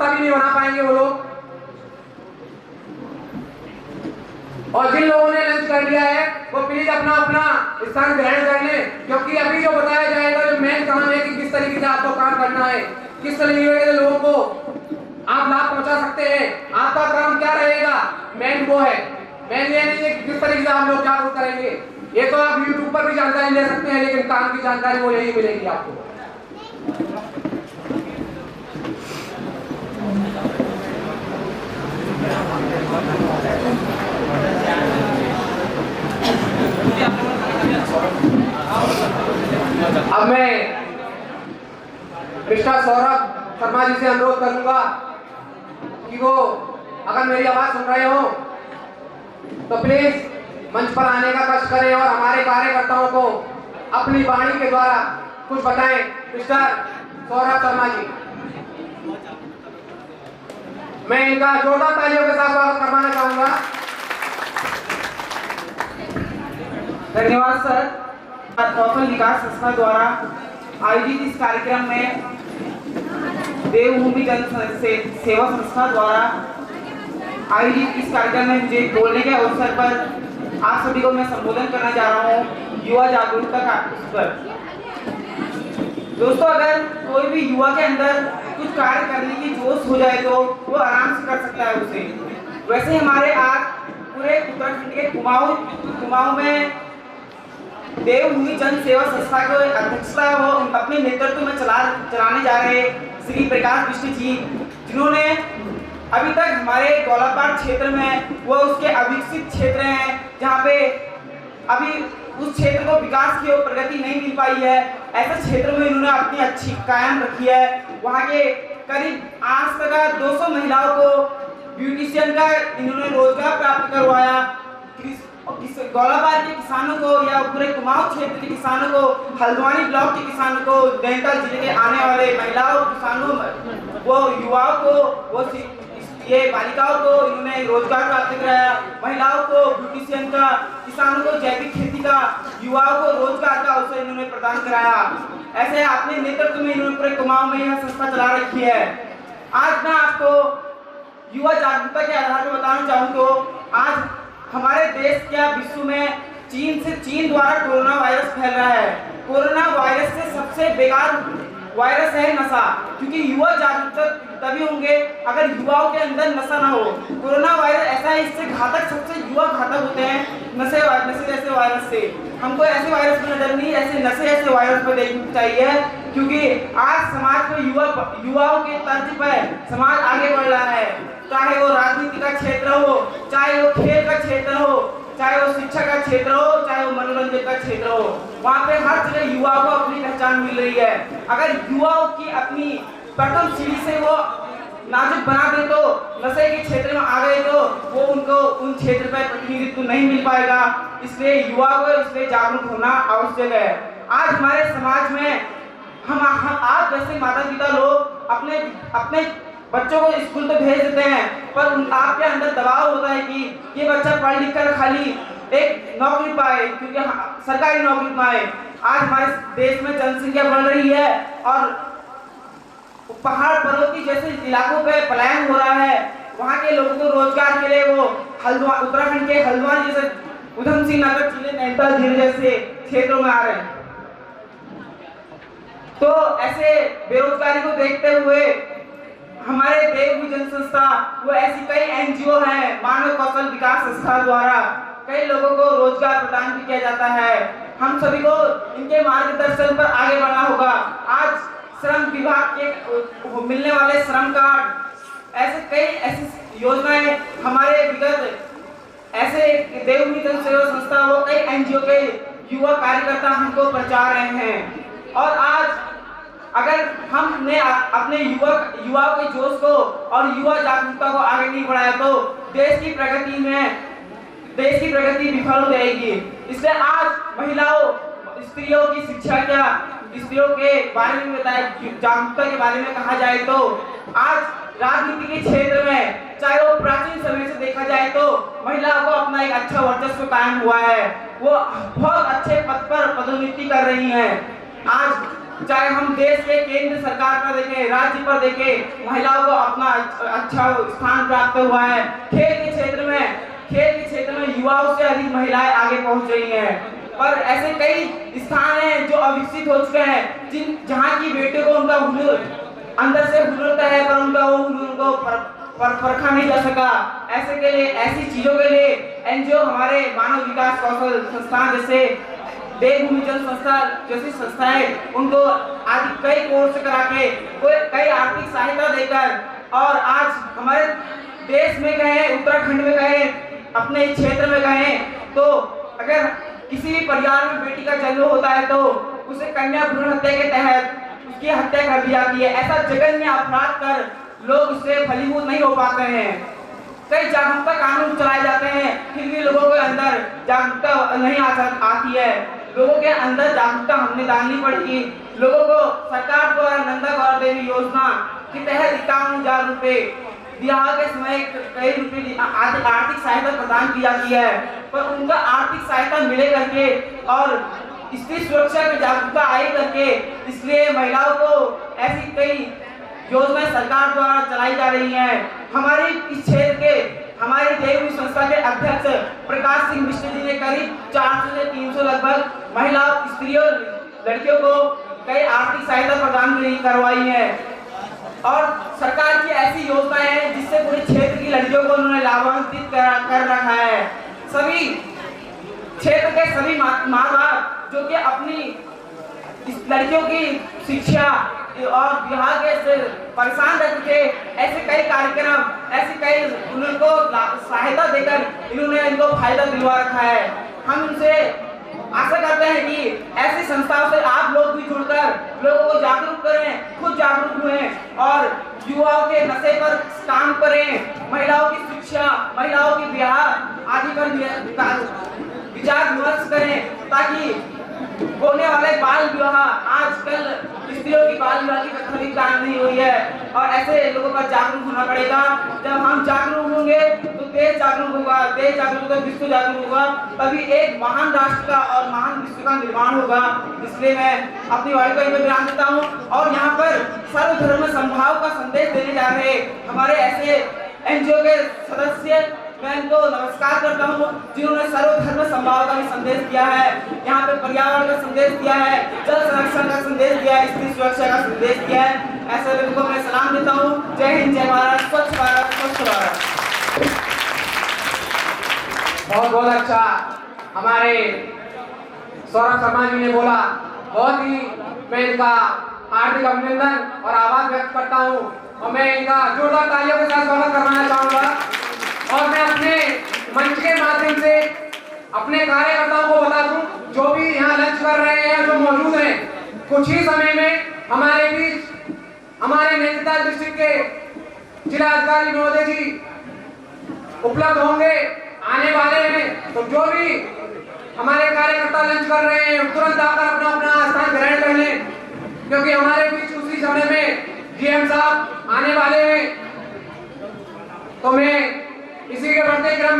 रास्ता भी नहीं बना पाएंगे वो लोग। और जिन लोगों ने लंच कर लिया है वो प्लीज अपना अपना स्थान ग्रहण कर लें, क्योंकि अभी जो बताया जाएगा जो मेन काम है कि किस तरीके से आपको काम करना है, किस तरीके से लोगों को आप लाभ पहुंचा सकते हैं, आपका काम क्या रहेगा, मेन वो है। मेन ये नहीं है कि किस तरीके से आप लोग जागरूक करेंगे। ये तो आप यूट्यूब पर भी जानकारी ले सकते हैं, लेकिन काम की जानकारी वो यही मिलेगी आपको। अब मैं मिस्टर सौरभ शर्मा जी से अनुरोध करूंगा कि वो अगर मेरी आवाज सुन रहे हो तो प्लीज मंच पर आने का कष्ट करें और हमारे कार्यकर्ताओं को अपनी वाणी के द्वारा कुछ बताएं। मिस्टर सौरभ शर्मा जी, मैं इनका जोरदार तालियों के साथ स्वागत करवाना चाहूंगा। धन्यवाद सर। कौशल विकास संस्था द्वारा आयोजित इस कार्यक्रम में देवभूमि जन सेवा संस्था द्वारा आयोजित इस कार्यक्रम में मुझे बोलने के अवसर पर आप सभी को मैं संबोधन करना जा रहा हूँ युवा जागरूकता का पर। दोस्तों, अगर कोई भी युवा के अंदर कुछ कार्य करने की जोश हो जाए तो वो आराम से कर सकता है उसे। वैसे हमारे आज पूरे उत्तराखंड के कुमाऊं में देवभूमि जन सेवा संस्था को अध्यक्षता वो अपने नेतृत्व में चलाने जा रहे श्री प्रकाश बिष्ट जी, जिन्होंने अभी तक हमारे गौलापाट क्षेत्र में वो उसके अविकसित क्षेत्र हैं जहाँ पे अभी उस क्षेत्र को विकास की और प्रगति नहीं मिल पाई है, ऐसे क्षेत्र में इन्होंने अपनी अच्छी कायम रखी है। वहाँ के करीब आज तक 200 महिलाओं को ब्यूटिशियन का इन्होंने रोजगार प्राप्त करवाया। गौलापाट के किसानों को या पूरे कुमाऊं क्षेत्र के किसानों को, हल्द्वानी ब्लॉक के किसानों को, नैनीताल जिले के आने वाले महिलाओं किसानों, वो युवाओं को, वो ये बालिकाओं को इन्होंने रोजगार प्राप्त कराया। महिलाओं को ब्यूटिशियन का, किसानों को जैविक खेती का, युवाओं को रोजगार का अवसर इन्होंने प्रदान कराया। ऐसे अपने नेतृत्व में इन्होंने पूरे कुमाऊं में यह संस्था चला रखी है। आज मैं आपको युवा जागरूकता के आधार पर बताना चाहूँ तो आज हमारे देश क्या विश्व में चीन द्वारा कोरोना वायरस फैल रहा है। कोरोना वायरस से सबसे बेकार वायरस है नशा, क्योंकि युवा जागरूक तभी होंगे अगर युवाओं के अंदर नशा ना हो। कोरोना वायरस ऐसा है, इससे घातक सबसे युवा घातक होते हैं नशे जैसे वायरस से। हमको ऐसे वायरस पर नजर नहीं, ऐसे नशे ऐसे वायरस पर देखना चाहिए, क्योंकि आज समाज में युवाओं के तर्ज पर समाज आगे बढ़ रहा है। चाहे वो राजनीति का क्षेत्र हो, चाहे वो खेल का क्षेत्र हो, चाहे वो शिक्षा का क्षेत्र हो, चाहे वो मनोरंजन का क्षेत्र हो, वहाँ पे हर जगह युवाओं को अपनी पहचान मिल रही है। अगर युवाओं की अपनी प्रथम सीढ़ी से वो नाजुक बना दे तो नशे के क्षेत्र में आ गए तो वो उनको उन क्षेत्र पर प्रतिनिधित्व नहीं मिल पाएगा। इसलिए युवाओं को इसलिए जागरूक होना आवश्यक है। आज हमारे समाज में हम आप जैसे माता पिता लोग अपने बच्चों को स्कूल तो भेज देते हैं, पर आपके अंदर दबाव होता है कि ये बच्चा पढ़ लिख कर खाली एक नौकरी पाए, क्योंकि सरकारी नौकरी पाए। आज हमारे देश में जनसंख्या बढ़ रही है और पहाड़ पर्वतीय जैसे इलाकों पे पलायन हो रहा है। वहाँ के लोगों को रोजगार के लिए वो उत्तराखंड के हल्द्वानी जैसे, उधम सिंह नगर जिले, नैनीताल जिले जैसे क्षेत्रों में आ रहे हैं। तो ऐसे बेरोजगारी को देखते हुए हमारे देवभूमि जन संस्था वो ऐसी कई एनजीओ हैं, मानव कौशल विकास संस्था द्वारा कई लोगों को रोजगार प्रदान भी किया जाता है। हम सभी को इनके मार्गदर्शन पर आगे बढ़ना होगा। आज श्रम विभाग के मिलने वाले श्रम कार्ड, ऐसे कई ऐसी योजनाएं हमारे विगत ऐसे देवभूमि जन सेवा संस्था वो कई एनजीओ के युवा कार्यकर्ता हमको प्रचार रहे हैं। और आज अगर हमने अपने युवाओं के जोश को और युवा जागरूकता को आगे नहीं बढ़ाया तो देश की प्रगति विफल हो जाएगी। इसलिए आज महिलाओं, स्त्रियों की शिक्षा क्या, स्त्रियों के बारे में बताया, जागरूकता के बारे में कहा जाए तो आज राजनीति के क्षेत्र में, चाहे वो प्राचीन समय से देखा जाए तो महिलाओं को अपना एक अच्छा वर्चस्व कायम हुआ है। वो बहुत अच्छे पद पर पदोन्नति कर रही हैं। आज चाहे हम देश के केंद्र सरकार पर देखें, राज्य पर देखें, महिलाओं को अपना अच्छा स्थान प्राप्त हुआ है। खेल के क्षेत्र में युवाओं से अधिक महिलाएं आगे पहुंच रही हैं। पर ऐसे कई स्थान हैं जो अविकसित हो चुके हैं, जहां की बेटियों को उनका हुनर अंदर से हुनर है, पर उनका वो हुनर को परखा नहीं जा सका। ऐसी चीजों के लिए एनजीओ, हमारे मानव विकास कौशल संस्थान जैसे देवभूमि जन संस्था जैसी संस्थाएं, उनको आदि कई कोर्स करा के, कई आर्थिक सहायता देकर, और आज हमारे देश में गए, उत्तराखंड में गए, अपने क्षेत्र में गए, तो अगर किसी भी परिवार में बेटी का जन्म होता है तो उसे कन्या भ्रूण हत्या के तहत उसकी हत्या कर दी जाती है। ऐसा जघन्य अपराध कर लोग उससे फलीभूत नहीं हो पाते हैं। कई जागरूकता कानून चलाए जाते हैं, फिर भी लोगों के अंदर जागरूकता नहीं आती है। लोगों के अंदर जागरूकता हमने डालनी पड़ेगी। लोगों को सरकार द्वारा नंदा गौर देवी योजना के तहत 51,000 रुपए विवाह के समय कई रुपए आर्थिक सहायता प्रदान की जाती है, पर उनका आर्थिक सहायता मिले करके और स्त्री सुरक्षा की जागरूकता आई करके, इसलिए महिलाओं को ऐसी कई योजनाएं सरकार द्वारा चलाई जा रही हैं। हमारे इस क्षेत्र के हमारी देवभूमि संस्था के अध्यक्ष प्रकाश सिंह मिश्र जी ने करीब 400 से 300 लगभग महिलाओं, स्त्रियों, लड़कियों को कई आर्थिक सहायता प्रदान करवाई है। और सरकार की ऐसी योजनाएं हैं जिससे पूरे क्षेत्र की लड़कियों को उन्होंने लाभान्वित कर रखा है। सभी क्षेत्र के सभी माँ बाप जो कि अपनी इस लड़कियों की शिक्षा और विवाह के से परेशान रहते थे, ऐसे कई कार्यक्रम, ऐसे कई उनको सहायता देकर इन्होंने इनको फायदा दिलवा रखा है। हम इनसे आशा करते हैं कि ऐसी संस्थाओं से आप लोग भी जुड़कर लोगों को जागरूक करें, खुद जागरूक हुए और युवाओं के नशे पर काम करें, महिलाओं की शिक्षा, महिलाओं की विवाह आदि पर विचार विमर्श करें, ताकि होने वाले बाल विवाह, आजकल स्त्रियों की बाल विवाह की प्रथा भी कायम नहीं हुई है, और ऐसे लोगों का जागरूक होना पड़ेगा। जब हम जागरूक होंगे तो देश जागरूक होगा, देश जागरूक होगा, विश्व जागरूक होगा, तभी एक महान राष्ट्र का और महान विश्व का निर्माण होगा। इसलिए मैं अपनी वाणी को इनमें विराम देता हूँ और यहाँ पर सर्वधर्म समभाव का संदेश देने जा रहे हमारे ऐसे एनजीओ के सदस्य, मैं इनको नमस्कार करता हूँ जिन्होंने सर्वधर्म समभाव का भी संदेश दिया है, यहाँ पे पर्यावरण का संदेश दिया है, जल संरक्षण का संदेश दिया है, स्त्री सुरक्षा का संदेश दिया है। ऐसे लोगों को मैं सलाम देता हूँ। जय हिंद, जय भारत, स्वच्छ भारत, स्वच्छ भारत। बहुत बहुत अच्छा हमारे सौरभ शर्मा जी ने बोला, बहुत ही मैं इनका हार्दिक अभिनंदन और आभार व्यक्त करता हूँ, और मैं इनका जोरदार तालियों के साथ स्वागत करवाना चाहूँगा। और मैं अपने मंच के माध्यम से अपने कार्यकर्ताओं को बता दूं, जो भी यहाँ लंच कर रहे हैं, जो मौजूद हैं, कुछ ही समय में हमारे बीच हमारे नैनीताल डिस्ट्रिक्ट के जिला अधिकारी महोदय जी उपलब्ध होंगे, आने वाले हैं। तो जो भी हमारे कार्यकर्ता लंच कर रहे हैं, तुरंत आकर अपना अपना स्थान ग्रहण कर लें, क्योंकि हमारे बीच उसी समय में डीएम साहब आने वाले हैं। तो मैं इसी के बढ़ते क्रम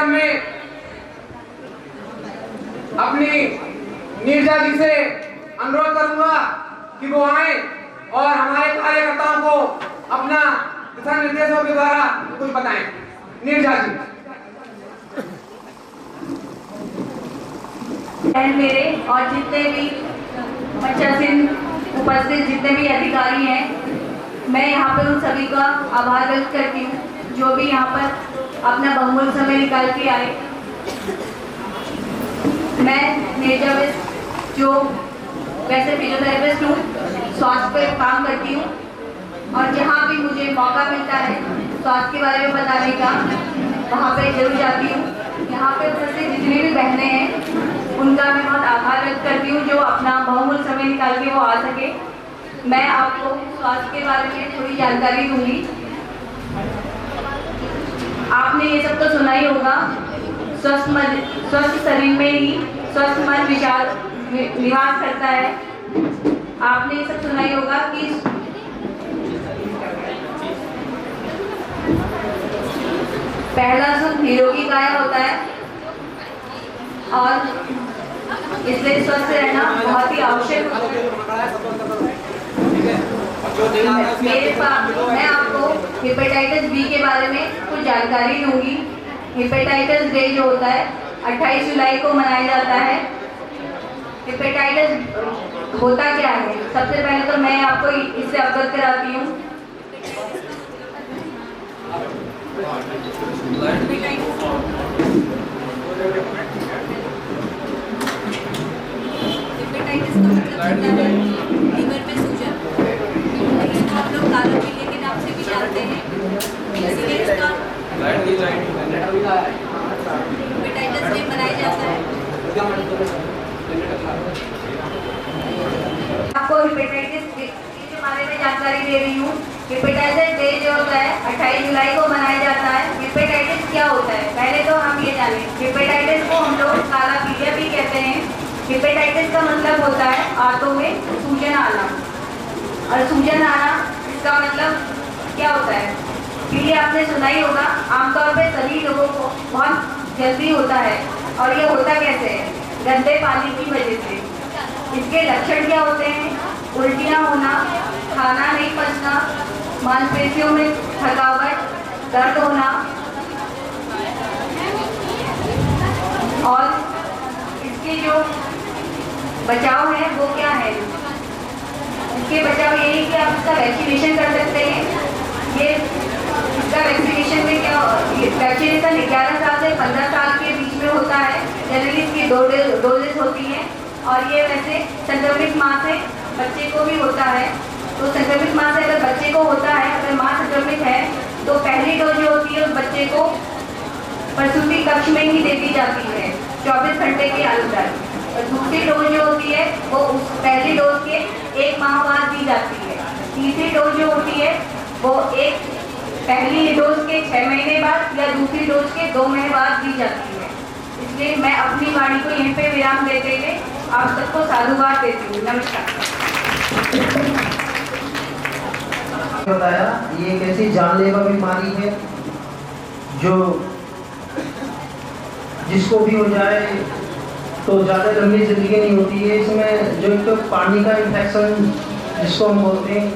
में अपनी नीरजा जी से अनुरोध करूंगा कि वो आए और हमारे कार्यकर्ताओं को अपना दिशा निर्देशों के द्वारा कुछ बताएं। नीरजा जी। मेरे और जितने भी मंचासीन उपस्थित जितने भी अधिकारी हैं, मैं यहाँ पर उन सभी का आभार व्यक्त करती हूँ जो भी यहाँ पर अपना बहुमूल्य समय निकाल के आए। मैं नीरजा वेस्ट, जो वैसे फिजियोथेरेपिस्ट हूँ, स्वास्थ्य पर काम करती हूँ, और जहाँ भी मुझे मौका मिलता है स्वास्थ्य के बारे में बताने का, वहाँ पे जरूर जाती हूँ। यहाँ पे उपस्थित जितनी भी बहनें हैं उनका मैं बहुत आभार व्यक्त करती हूँ जो अपना बहुमूल्य समय निकाल के वो आ सके। मैं आपको स्वास्थ्य के बारे में थोड़ी जानकारी दूंगी। आपने ये सब तो सुना ही होगा, स्वस्थ शरीर में ही स्वस्थ मन विचार निवास करता है। आपने ये सब सुना ही होगा कि पहला सुख निरोगी काया होता है, और इसलिए स्वस्थ रहना बहुत ही आवश्यक मैं आपको हेपेटाइटिस बी के बारे में कुछ जानकारी दूंगी। हेपेटाइटिस डे जो होता है 28 जुलाई को मनाया जाता है। हेपेटाइटिस होता क्या है, सबसे पहले तो मैं आपको इससे अवगत कराती हूँ। हेपेटाइटिस का मतलब होता है लीवर में सूजन, इसको हम लोग काला पीलिया के नाम से भी जानते हैं। इसलिए इसका हेपेटाइटिस डे मनाया जाता है। आपको हेपेटाइटिस के बारे में जानकारी दे रही हूँ। हेपेटाइटिस डे जो होता है 28 जुलाई को मनाया जाता है। हेपेटाइटिस क्या होता है, पहले तो हम ये जानें। हेपेटाइटिस को हम लोग काला पीलिया भी कहते हैं। हेपेटाइटिस का मतलब होता है आंतों में सूजन आना, और सूजन आना इसका मतलब क्या होता है, पीलिया आपने सुना ही होगा। आमतौर पे सभी लोगों को बहुत जल्दी होता है, और ये होता कैसे है, गंदे पानी की वजह से। इसके लक्षण क्या होते हैं, उल्टियाँ होना, खाना नहीं पचना, मांसपेशियों में थकावट, दर्द होना, और इसके जो बचाव है वो क्या है, इसके बचाव यही कि आप इसका वैक्सीनेशन कर सकते हैं। ये इसका वैक्सीनेशन में क्या, वैक्सीनेशन 11 साल से 15 साल के बीच में होता है। जनरली इसकी 2 डोजेस होती हैं, और ये वैसे संक्रमित माँ से बच्चे को भी होता है। तो संक्रमित माँ से अगर बच्चे को होता है, अगर माँ संक्रमित है, तो पहली डोज जो होती है उस बच्चे को प्रसूति कक्ष में ही दे दी जाती है 24 घंटे के अंदर, और दूसरी डोज जो होती है वो उस पहली डोज के 1 माह बाद दी जाती है। तीसरी डोज जो होती है वो पहली डोज के 6 महीने बाद या दूसरी डोज के 2 महीने बाद दी जाती है। इसलिए मैं अपनी वाणी को यहीं पे विराम देते हुए आप सबको साधुवाद देती हूँ। नमस्कार। बताया ये एक ऐसी जानलेवा बीमारी है जो जिसको भी हो जाए तो ज़्यादा लंबी जिंदगी नहीं होती है। इसमें जो एक तो पानी का इन्फेक्शन जिसको हम बोलते हैं,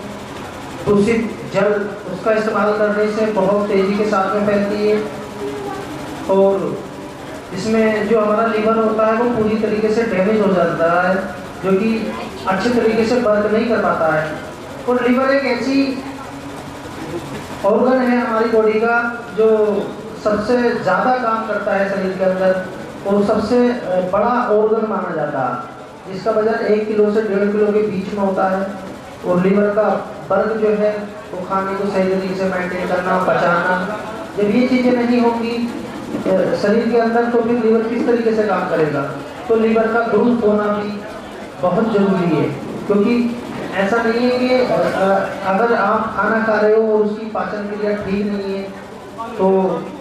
दूषित जल, उसका इस्तेमाल करने से बहुत तेज़ी के साथ में फैलती है, और इसमें जो हमारा लीवर होता है वो पूरी तरीके से डैमेज हो जाता है, जो कि अच्छे तरीके से वर्क नहीं कर पाता है। और लीवर एक ऐसी ऑर्गन है हमारी बॉडी का जो सबसे ज़्यादा काम करता है शरीर के अंदर, और सबसे बड़ा ऑर्गन माना जाता है, जिसका वजन 1 किलो से 1.5 किलो के बीच में होता है। और लीवर का वर्क जो है वो खाने को सही तरीके से मेंटेन करना, पचाना, जब ये चीज़ें नहीं होंगी शरीर के अंदर तो फिर लीवर किस तरीके से काम करेगा। तो लीवर का दुरुस्त होना भी बहुत ज़रूरी है, क्योंकि ऐसा नहीं है कि अगर आप खाना खा रहे हो और उसकी पाचन क्रिया ठीक नहीं है तो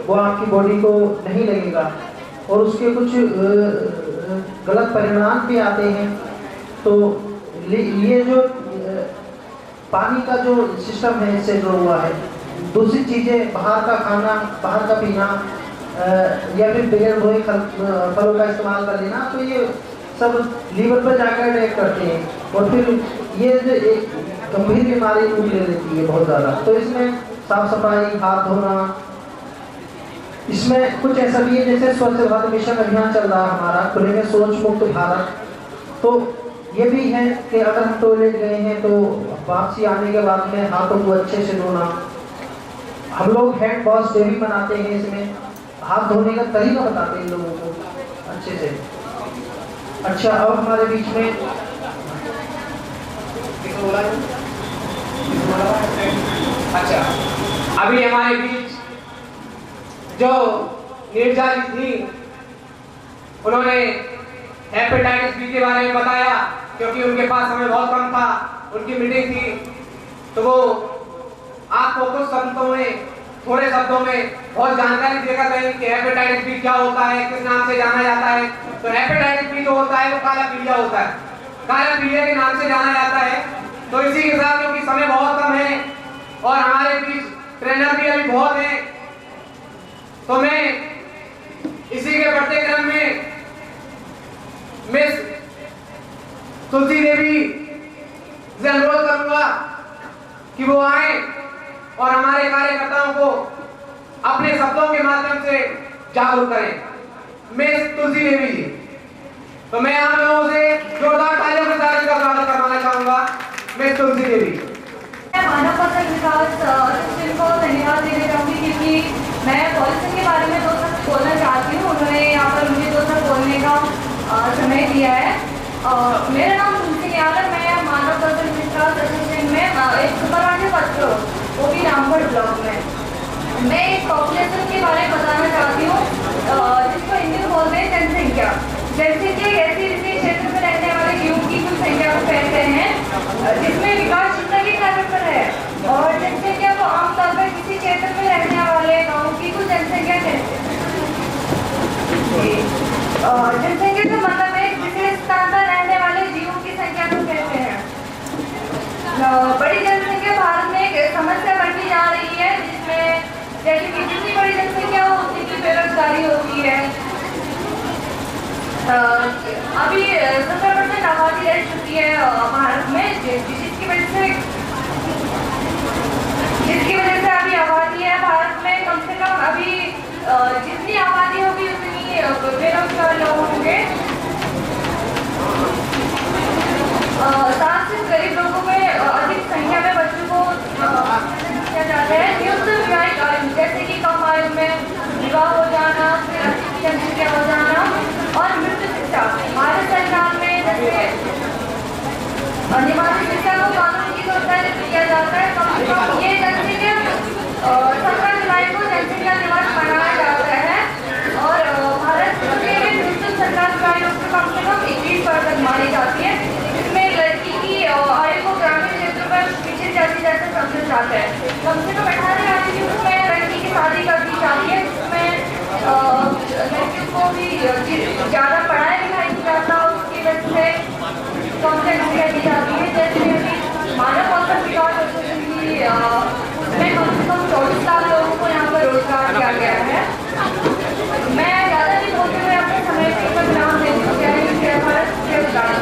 वो आपकी बॉडी को नहीं लगेगा, और उसके कुछ गलत परिणाम भी आते हैं। तो ये जो पानी का जो सिस्टम है इससे जुड़ा हुआ है, दूसरी चीज़ें बाहर का खाना, बाहर का पीना, या फिर बगैर धोए फलों का इस्तेमाल कर लेना, तो ये सब लीवर पर जाकर अटैक करते हैं, और फिर ये जो एक गंभीर बीमारी रूप ले लेती है बहुत ज़्यादा। तो इसमें साफ सफाई, हाथ धोना, इसमें कुछ ऐसा भी है जैसे स्वच्छ भारत मिशन अभियान चल रहा है हमारा, खुले में शौच मुक्त भारत। तो ये भी है कि अगर हम टॉयलेट गए हैं तो वापसी आने के बाद में हाथों को अच्छे से धोना। हम लोग हैंड वॉश डे भी मनाते हैं, इसमें हाथ धोने का तरीका बताते हैं लोगों को अच्छे से। अच्छा, अब हमारे बीच में अच्छा, अभी हमारे बीच जो नीरजा जी थी, उन्होंने हेपेटाइटिस बी के बारे में बताया, क्योंकि उनके पास समय बहुत कम था, उनकी मीटिंग थी, तो वो आपको कुछ शब्दों में, थोड़े शब्दों में बहुत जानकारी देकर गए कि हेपेटाइटिस बी क्या होता है, किस नाम से जाना जाता है। तो हेपेटाइटिस बी जो होता है वो काला पीलिया होता है, काला पीलिया के नाम से जाना जाता है। तो इसी के साथ, क्योंकि समय बहुत कम है और हमारे बीच ट्रेनर भी अभी बहुत हैं, तो मैं इसी के बढ़ते क्रम में मिस तुलसी देवी से अनुरोध करूंगा कि वो आए और हमारे कार्यकर्ताओं को अपने शब्दों के माध्यम से जागरूक करें। मिस तुलसी देवी जी, तो मैं आप लोगों से जोरदार तालियों के साथ इनका स्वागत करवाना चाहूंगा। मिस तुलसी देवी। मैं मानव कौशल विकास असिस्टेंट को धन्यवाद देना चाहूँगी क्योंकि मैं पॉलिसी के बारे में 2 शब्द बोलना चाहती हूँ। उन्होंने यहाँ पर मुझे 2 शब्द बोलने का समय दिया है। मेरा नाम तुलसी यादव, मैं मानव कौशल विकास असिस्टेंट में एक सुपरवाइजर पद पर हूँ, वो भी रामगढ़ ब्लॉक में। मैं एक पॉपुलेशन के बारे में बताना चाहती हूँ जिसको हिंदी में बोलते हैं जनसंख्या। जनसंख्या एक ऐसी क्षेत्र में रहने वाले युवक की कुल संख्या को कहते हैं जिसमें विकास चिंता के कार्य पर है। और जनसंख्या को आमतौर पर किसी क्षेत्र में रहने वाले गाँव की कुल जनसंख्या कहते हैं। जनसंख्या का मतलब है विशेष स्थान पर रहने वाले जीवों की संख्या को कहते हैं। बड़ी जनसंख्या भारत में एक समस्या बनती जा रही है, जिसमें जैसे कि जितनी बड़ी जनसंख्या हो उतनी की बेरोजगारी होती है। अभी 70% आबादी रह चुकी है भारत में, जिसकी वजह से अभी आबादी है भारत में कम से कम अभी जितनी आबादी होगी उतनी बेरोजगार लोग होंगे। साथ ही गरीब लोगों में अधिक संख्या में बच्चों को किया जाता है। युक्त विवाहित आयु जैसे कि कम आयु में विवाह हो जाना, फिर अधिक जनसंख्या हो जाना और मृत्यु शिक्षा। भारत सरकार में जैसे निवासी शिक्षा को कानून की व्यवस्था किया जाता है। कम से कम ये जनसंख्या 17 जुलाई को जनसंख्या दिवस मनाया जाता है और भारत में सरकार की आयु कम से कम 21% मानी जाती है। इसमें लड़की की आयु को ग्रामीण क्षेत्र पर पिछड़ी जाति जैसे समझा जाता है। कम से कम 18 आयु की उम्र में लड़की की शादी कर दी जाती है, जिसमें लड़कियों को भी ज़्यादा पढ़ाया लिखाया नहीं जाता, उसकी वजह से कम से कम दी जाती है। जैसे मानव कौशल विकास की उसमें कम से कम 24 लाख लोगों को यहाँ पर रोजगार दिया गया है। मैं ज़्यादा नहीं बोलते हुए अपने समय पर विराम देती हूँ। जय भारत, जय गुजरात।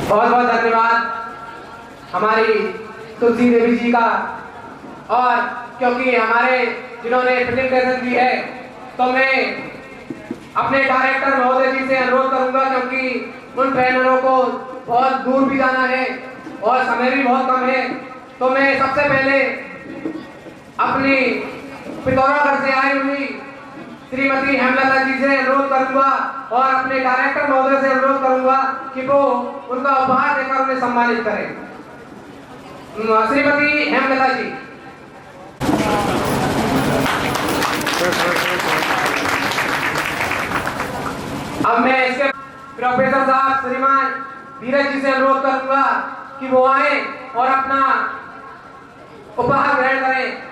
बहुत बहुत धन्यवाद हमारी तुलसी देवी जी का। और क्योंकि हमारे जिन्होंने प्रेजेंटेशन दी है, तो मैं अपने डायरेक्टर महोदय जी से अनुरोध करूंगा, क्योंकि उन ट्रेनरों को बहुत दूर भी जाना है और समय भी बहुत कम है, तो मैं सबसे पहले अपनी पिथौरागढ़ से आई हुई श्रीमती हेमलता जी से अनुरोध करूंगा और अपने डायरेक्टर महोदय से अनुरोध करूंगा कि वो उनका उपहार देकर उन्हें सम्मानित करें। श्रीमती हेमलता जी। अब मैं इसके प्रोफेसर साहब श्रीमान धीरज जी से अनुरोध करूंगा कि वो आए और अपना उपहार ग्रहण करें।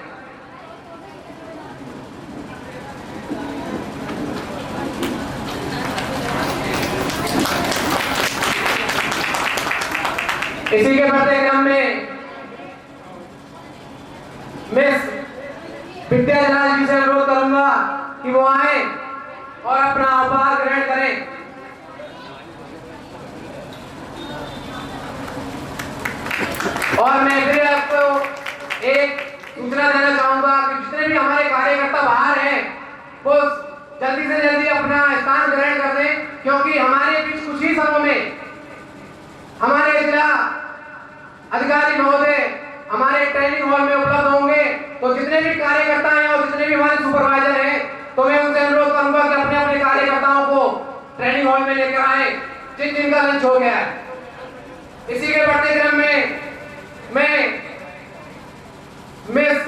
इसी के बढ़ते क्रम में मिस विद्या जलाल जी से अनुरोध करूंगा कि वो आए और अपना उपहार ग्रहण करें। और मैं फिर आपको एक सूचना देना चाहूंगा कि जितने भी हमारे कार्यकर्ता बाहर हैं वो जल्दी से जल्दी अपना स्थान ग्रहण कर दें, क्योंकि हमारे बीच कुछ ही समय में हमारे जिला अधिकारी महोदय हमारे ट्रेनिंग हॉल में उपलब्ध होंगे। तो जितने भी कार्यकर्ता हैं और जितने भी हमारे सुपरवाइजर हैं, तो मैं उनसे अनुरोध करूंगा कि अपने अपने कार्यकर्ताओं को ट्रेनिंग हॉल में लेकर आए जिनका लंच हो गया है। इसी के बढ़ते क्रम में मैं मिस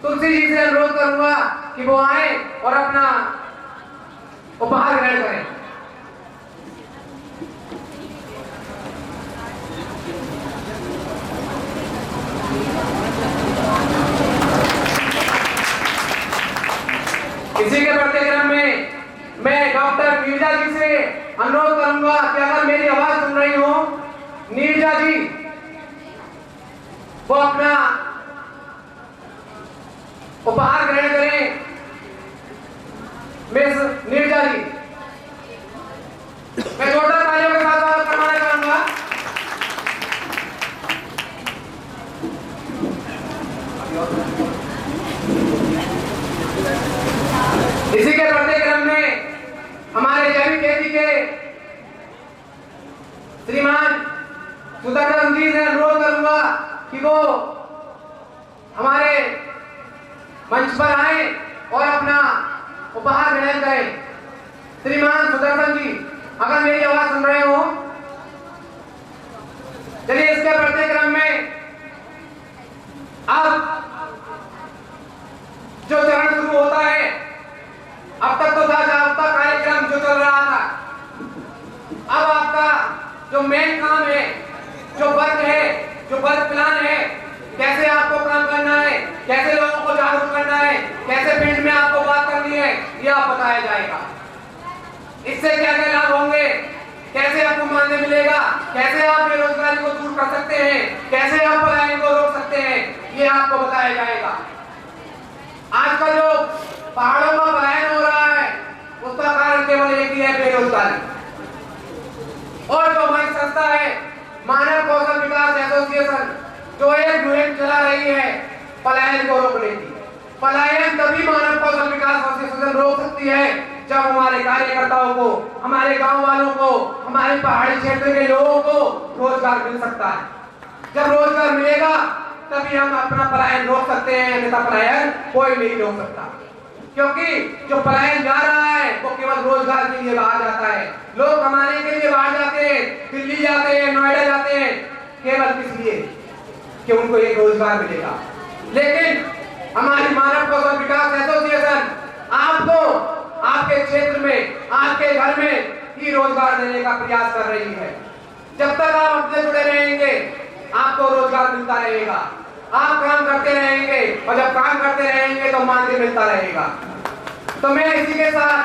तुलसी जी से अनुरोध करूंगा कि वो आए और अपना उपहार ग्रहण करें। इसी के बढ़ते क्रम में मैं डॉक्टर नीरजा जी से अनुरोध करूंगा कि अगर मेरी आवाज सुन रही हो, नीरजा जी, वो अपना उपहार ग्रहण करें। मिस नीरजा जी, मैं जोरदार तालियों के साथ स्वागत करवाना चाहूंगा। इसी के बढ़ते क्रम में हमारे जैविक खेती के श्रीमान सुदर्शन जी से अनुरोध करूंगा कि वो हमारे मंच पर आए और अपना उपहार ग्रहण करें। श्रीमान सुदर्शन जी, अगर मेरी आवाज सुन रहे हो, चलिए इसके बढ़ते क्रम में अब जो चरण शुरू होता है, अब तक तो था जागरूकता कार्यक्रम जो चल रहा था, अब आपका जो मेन काम है, जो वर्क है, जो वर्क प्लान है, कैसे आपको काम करना है, कैसे लोगों को जागरूक करना है, कैसे फील्ड में आपको बात करनी है, ये आप बताया जाएगा। इससे क्या क्या लाभ होंगे, कैसे आपको मानने मिलेगा, कैसे आप बेरोजगारी को दूर कर सकते हैं, कैसे आप पलायन को रोक सकते हैं, ये आपको बताया जाएगा। आजकल जो पहाड़ों का पलायन हो रहा है, उसका कारण केवल एक ही है, बेरोजगारी। और जो हमारी संस्था है मानव कौशल विकास एसोसिएशन, जो एक मुहिम चला रही है पलायन को रोकने की। पलायन तभी मानव कौशल विकास एसोसिएशन रोक सकती है जब हमारे कार्यकर्ताओं को, हमारे गांव वालों को, हमारे पहाड़ी क्षेत्र के लोगों को रोजगार मिल सकता है। जब रोजगार मिलेगा तभी हम अपना पलायन रोक सकते हैं, अन्यथा पलायन कोई नहीं रोक सकता। क्योंकि जो पलायन जा रहा है वो केवल रोजगार के लिए बाहर जाता है। लोग कमाने के लिए बाहर जाते हैं, दिल्ली जाते हैं, नोएडा जाते हैं, केवल किस लिए कि उनको एक रोजगार मिलेगा। लेकिन हमारी मानव कौशल विकास एसोसिएशन आपको आपके क्षेत्र में, आपके घर में ही रोजगार देने का प्रयास कर रही है। जब तक आप हमसे जुड़े रहेंगे आपको रोजगार मिलता रहेगा, आप काम करते रहेंगे, और जब काम करते रहेंगे तो मानदेय मिलता रहेगा। तो मैं इसी के साथ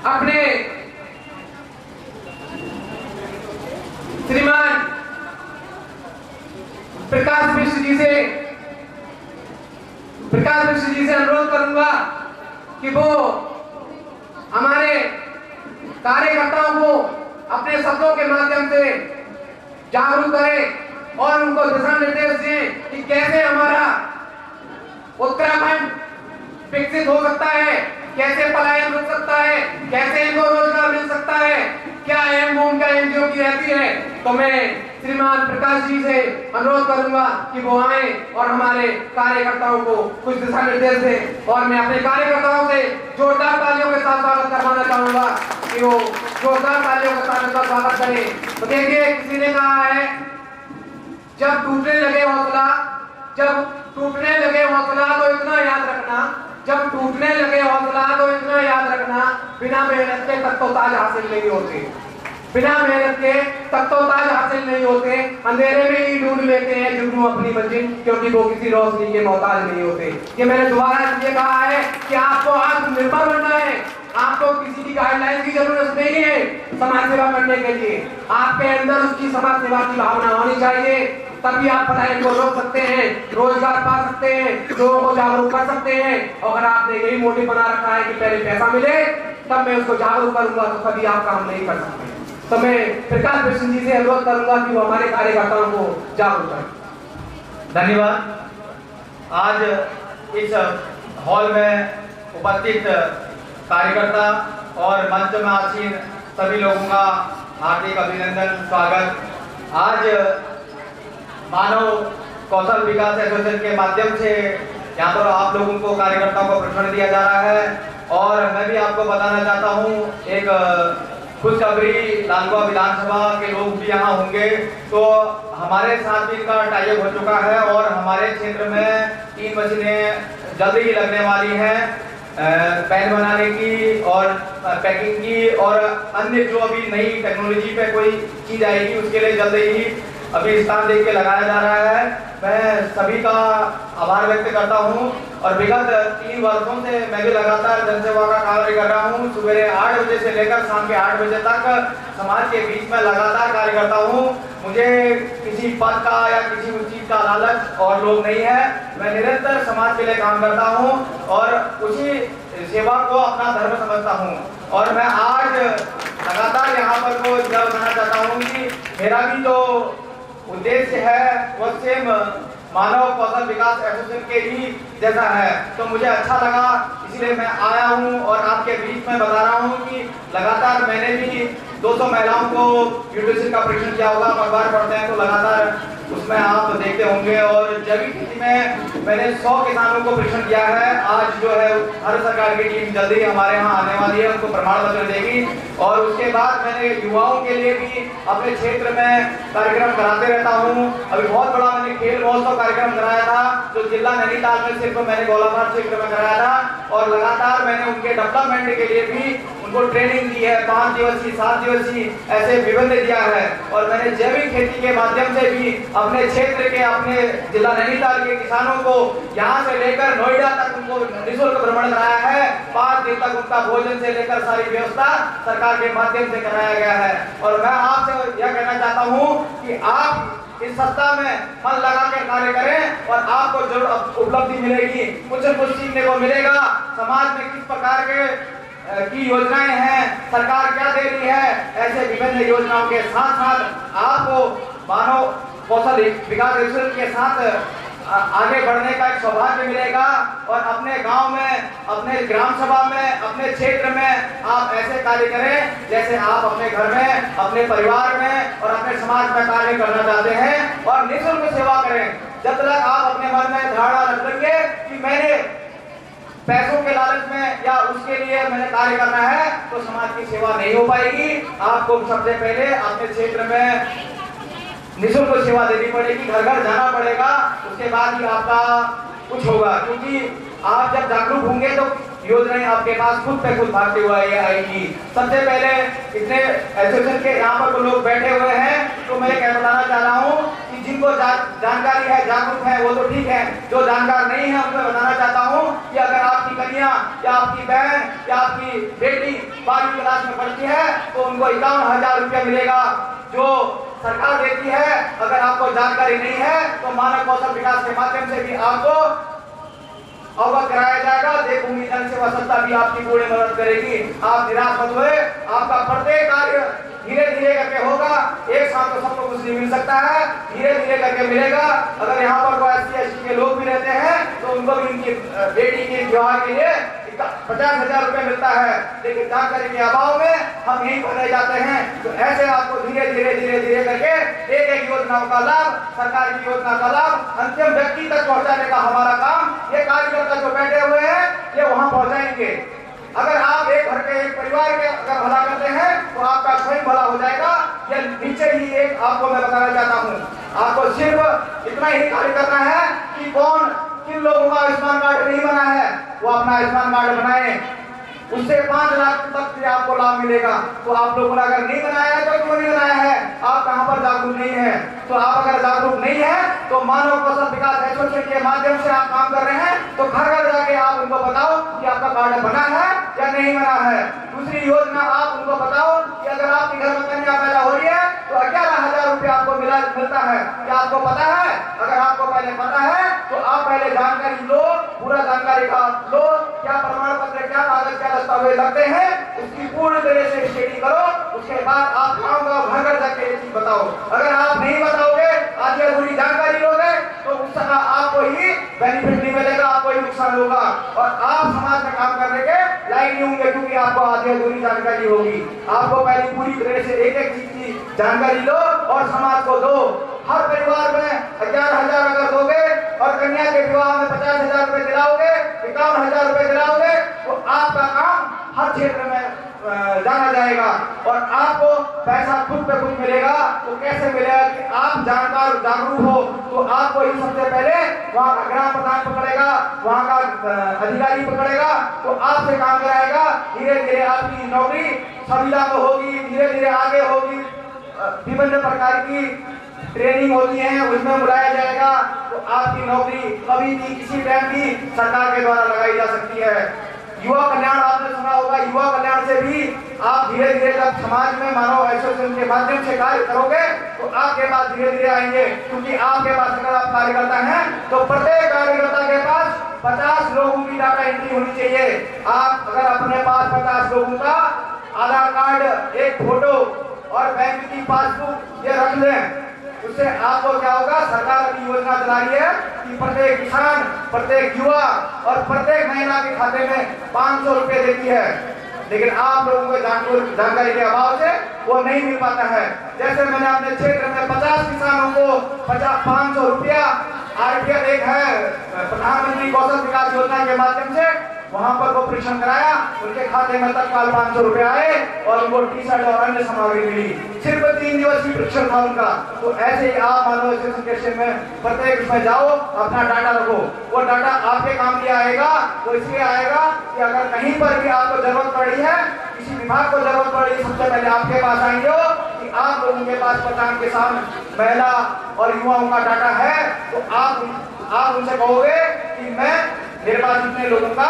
अपने श्रीमान प्रकाश मिश्र जी से अनुरोध करूंगा कि वो हमारे कार्यकर्ताओं को अपने शब्दों के माध्यम से जागरूक करें और उनको दिशा निर्देश दें कि कैसे हमारा उत्तराखंड विकसित हो सकता है, कैसे पलायन रुक सकता है, कैसे इनको रोजगार मिल सकता है, क्या अहम भूमिका एनजीओ की रहती है। तो मैं श्रीमान प्रकाश जी से अनुरोध करूंगा कि वो आए और हमारे कार्यकर्ताओं को कुछ दिशा निर्देश दें, और मैं अपने कार्यकर्ताओं से जोरदार तालियों के साथ स्वागत करवाना चाहूंगा कि वो जोरदार तालियों के साथ स्वागत करें। तो देखिए, किसी ने कहा है जब टूटने लगे हौसला तो इतना याद रखना, जब टूटने लगे हौसला तो इतना याद रखना, बिना मेहनत के तक तो ताज हासिल नहीं होते, बिना मेहनत के तक तो ताज हासिल नहीं होते। अंधेरे में ही ढूंढ लेते हैं जुगनू अपनी मंजिल, क्योंकि वो किसी रोशनी के मोहताज नहीं होते। ये मैंने दोबारा इसलिए कहा है कि आपको आत्मनिर्भर बनना है, आपको किसी की गाइडलाइन की जरूरत नहीं है समाज सेवा करने के लिए। आपके अंदर उसकी समाज सेवा की भावना होनी चाहिए, तभी आप पलायन को रोक सकते हैं, रोजगार पा सकते हैं, लोगों को जागरूक कर सकते हैं। और अगर आपने यही मोटिव बना रखा है कि पहले पैसा मिले तब मैं उसको जागरूक करूंगा, तो कभी आप काम नहीं कर सकते। तो मैं प्रकाश मिश्र जी से अनुरोध करूंगा कि वो हमारे कार्यकर्ताओं को जागरूक करें। धन्यवाद। आज इस हॉल में उपस्थित कार्यकर्ता और मंच में आसीन सभी लोगों का हार्दिक अभिनंदन, स्वागत। आज मानव कौशल विकास एसोसिएशन के माध्यम से यहाँ पर आप लोगों को, कार्यकर्ताओं को प्रशिक्षण दिया जा रहा है। और मैं भी आपको बताना चाहता हूँ, एक खुशखबरी, लालगुआ विधानसभा के लोग भी यहाँ होंगे, तो हमारे साथ भी इनका टाइप हो चुका है और हमारे क्षेत्र में 3 मशीनें जल्द ही लगने वाली हैं, पेन बनाने की और पैकिंग की, और अन्य जो अभी नई टेक्नोलॉजी पे कोई चीज़ आएगी उसके लिए जल्द ही अभी स्थान देख के लगाया जा रहा है। मैं सभी का आभार व्यक्त करता हूं और विगत 3 वर्षों से मैं भी लगातार जनसेवा का कार्य कर रहा हूं। सुबह 8 बजे से लेकर शाम के 8 बजे तक समाज के बीच में लगातार कार्य करता हूं। मुझे किसी पद का या किसी चीज का लालच और लोभ नहीं है। मैं निरंतर समाज के लिए काम करता हूं और उसी सेवा को अपना धर्म समझता हूं। और मैं आज लगातार यहाँ पर को बताना चाहता हूँ कि मेरा भी जो उद्देश्य है वह सेम मानव कौशल विकास एसोसिएशन के ही जैसा है। तो मुझे अच्छा लगा, इसलिए मैं आया हूँ और आपके बीच में बता रहा हूँ कि लगातार मैंने भी 200 महिलाओं को ब्यूटिशियन का प्रशिक्षण किया होगा। अखबार पढ़ते हैं तो लगातार उसमें आप देखते होंगे। और जैविक खेती में मैंने 100 किसानों को प्रशिक्षण किया है। आज जो है भारत सरकार की टीम जल्दी हमारे यहाँ आने वाली है, उनको प्रमाण पत्र देगी। और उसके बाद मैंने युवाओं के लिए भी अपने क्षेत्र में कार्यक्रम कराते रहता हूँ। अभी बहुत बड़ा मैंने खेल महोत्सव कार्यक्रम कराया था जो जिला नैनीताल में सिर्फ मैंने गोलाघाट क्षेत्र में कराया था। और लगातार मैंने उनके डेवलपमेंट के लिए भी उनको ट्रेनिंग दी है, 5 दिवसीय 7 दिवसीय ऐसे विभिन्न दिया है। और मैंने जैविक खेती के माध्यम से भी अपने क्षेत्र के अपने जिला नैनीताल के किसानों को यहाँ से लेकर नोएडा तक उनको निःशुल्क भ्रमण कराया है। 5 दिन तक उनका भोजन से लेकर सारी व्यवस्था सरकार के माध्यम से कराया गया है। और मैं आपसे यह कहना चाहता हूँ कि आप इस सप्ताह में मन लगा कर कार्य करें और आपको जरूर उपलब्धि मिलेगी, कुछ न कुछ सीखने को मिलेगा। समाज में किस प्रकार के की योजनाएं हैं, सरकार क्या दे रही है, ऐसे विभिन्न योजनाओं के साथ साथ आपको मानव कौशल विकास एसोसिएशन के साथ आगे बढ़ने का एक सौभाग्य मिलेगा। और अपने गांव में, अपने ग्राम सभा में, अपने क्षेत्र में आप ऐसे कार्य करें जैसे आप अपने घर में, अपने परिवार में और अपने समाज में कार्य करना चाहते हैं। और निःशुल्क सेवा करें। जब तक आप अपने मन में धारणा रख लेंगे कि मैंने पैसों के लालच में या उसके लिए मैंने कार्य करना है, तो समाज की सेवा नहीं हो पाएगी। आपको सबसे पहले अपने क्षेत्र में निःशुल्क सेवा देनी पड़ेगी, घर घर जाना पड़ेगा, उसके बाद ही आपका कुछ होगा। क्योंकि आप जब जागरूक होंगे तो योजनाएं आपके पास खुद पे खुद भागते हुए आएगी। सबसे पहले इतने एसोसिएशन के यहाँ पर तो लोग बैठे हुए हैं, तो मैं क्या बताना चाह रहा हूँ कि जिनको जानकारी है, जागरूक है, वो तो ठीक है। जो जानकार नहीं है उनको बताना चाहता हूँ कि अगर आपकी कन्या या आपकी बहन या आपकी बेटी 12वीं क्लास में पढ़ती है तो उनको 51,000 रुपया मिलेगा जो सरकार देती है। अगर आपको जानकारी नहीं है तो मानव कौशल विकास के माध्यम से भी आपको अवगत कराया जाएगा। देखूंगी जन सेवा संस्था भी आपकी पूरी मदद करेगी। आप निराश मत हुए, आपका प्रत्येक कार्य धीरे धीरे करके होगा। एक साथ तो सबको कुछ नहीं मिल सकता है, धीरे धीरे करके मिलेगा। अगर यहाँ पर कोई SC/ST के लोग भी रहते हैं तो उनको भी उनकी बेटी के विवाह के लिए 50,000 रुपये मिलता है, लेकिन जानकारी के अभाव में हम यहीं पर रह जाते हैं। तो ऐसे आपको धीरे धीरे करके एक एक योजनाओं का लाभ, सरकार की योजना का लाभ अंतिम व्यक्ति तक पहुंचाने का हमारा काम। ये कार्यकर्ता जो बैठे हुए हैं ये वहां पहुंचाएंगे। अगर आप एक घर के, एक परिवार के अगर भला करते हैं तो आपका स्वयं भला हो जाएगा। ये नीचे ही एक आपको मैं बताना चाहता हूँ, आपको सिर्फ इतना ही कार्य करना है कि किन लोगों का आयुष्मान कार्ड नहीं बना है वो अपना आयुष्मान कार्ड बनाए, उससे 5 लाख तक भी आपको लाभ मिलेगा। तो आप लोगों ने अगर नहीं बनाया है तो क्यों नहीं बनाया है? आप कहां पर जागरूक नहीं है? तो आप अगर जागरूक नहीं है तो मानव कौशल विकास एसोसिएशन के माध्यम से आप काम कर रहे हैं तो घर घर जाके आप उनको बताओ कि आपका कार्ड बना है या नहीं बना है। दूसरी योजना आप उनको बताओ कि अगर आपके घर में कन्या पैदा हो रही है तो 11,000 रुपया आपको मिलता है। क्या आपको पता है? अगर आपको पहले पता है तो आप पहले जानकारी लो, पूरा जानकारी का लो, क्या प्रमाण पत्र, क्या कागज, क्या दस्तावेज लगते हैं, उसकी पूर्ण तरह से स्टडी करो। उसके बाद आप गाँव घर घर जाके ये चीज बताओ। अगर आप नहीं बताओगे, आधी अधूरी जानकारी लोगे तो उसका आपको ही बेनिफिट नहीं मिलेगा, आपको ही नुकसान होगा और आप समाज में काम करने के लायक नहीं होंगे, क्योंकि आपको आधी अधूरी जानकारी होगी। आपको पहले पूरी तरह से एक एक चीज की जानकारी लो और समाज को दो। हर परिवार में 11,000 अगर दोगे और कन्या के विवाह में 50,000 रुपए दिलाओगे, 51,000 रुपए दिलाओगे तो आपका काम हर क्षेत्र में जाना जाएगा और आपको पैसा खुद पे खुद मिलेगा। तो कैसे मिलेगा कि आप जानकार जागरूक हो तो आपको ही सबसे पहले वहाँ का ग्राम प्रधान पकड़ेगा, वहाँ का अधिकारी पकड़ेगा तो आपसे काम कराएगा। धीरे धीरे आपकी नौकरी सुविधा तो होगी, धीरे धीरे आगे होगी, विभिन्न प्रकार की ट्रेनिंग होती है उसमें बुलाया जाएगा, तो आपकी नौकरी कभी भी किसी टाइम भी सरकार के द्वारा लगाई जा सकती है। युवा कल्याण आपने सुना होगा, युवा कल्याण से भी आप धीरे धीरे जब समाज में मानव एसोसिएशन के माध्यम से कार्य करोगे तो आपके पास धीरे धीरे आएंगे, क्योंकि आपके पास अगर आप कार्यकर्ता हैं तो प्रत्येक कार्यकर्ता के पास 50 लोगों की डाटा एंट्री होनी चाहिए। आप अगर अपने पास 50 लोगों का आधार कार्ड, एक फोटो और बैंक की पासबुक ये रख लें, उससे आपको क्या होगा, सरकार की योजना चला रही है कि प्रत्येक किसान, प्रत्येक युवा और प्रत्येक महिला के खाते में 500 रुपए देती है, लेकिन आप लोगों को जानकारी के अभाव से वो नहीं मिल पाता है। जैसे मैंने अपने क्षेत्र में 50 किसानों को 500 रुपया आरटीआर एक है प्रधानमंत्री कौशल विकास योजना के माध्यम से वहां पर वो परीक्षण कराया, उनके खाते में तत्काल 500 रुपए आए और उनको टी शर्ट और अन्य सामग्री मिली। सिर्फ 3 दिवसीय परीक्षण था उनका। तो ऐसे ही आप मानव एसोसिएशन के क्षेत्र में प्रत्येक उसमें जाओ, अपना डाटा रखो, वो डाटा आपके काम लिए आएगा। वो इसलिए आएगा कि अगर कहीं पर भी आपको जरूरत पड़ी है, किसी विभाग को जरूरत पड़ी, सबसे पहले आपके पास आएंगे कि आप लोगों के पास 50 किसान, महिला और युवाओं का डाटा है, तो आप उनसे कहोगे कि मेरे पास इतने लोगों का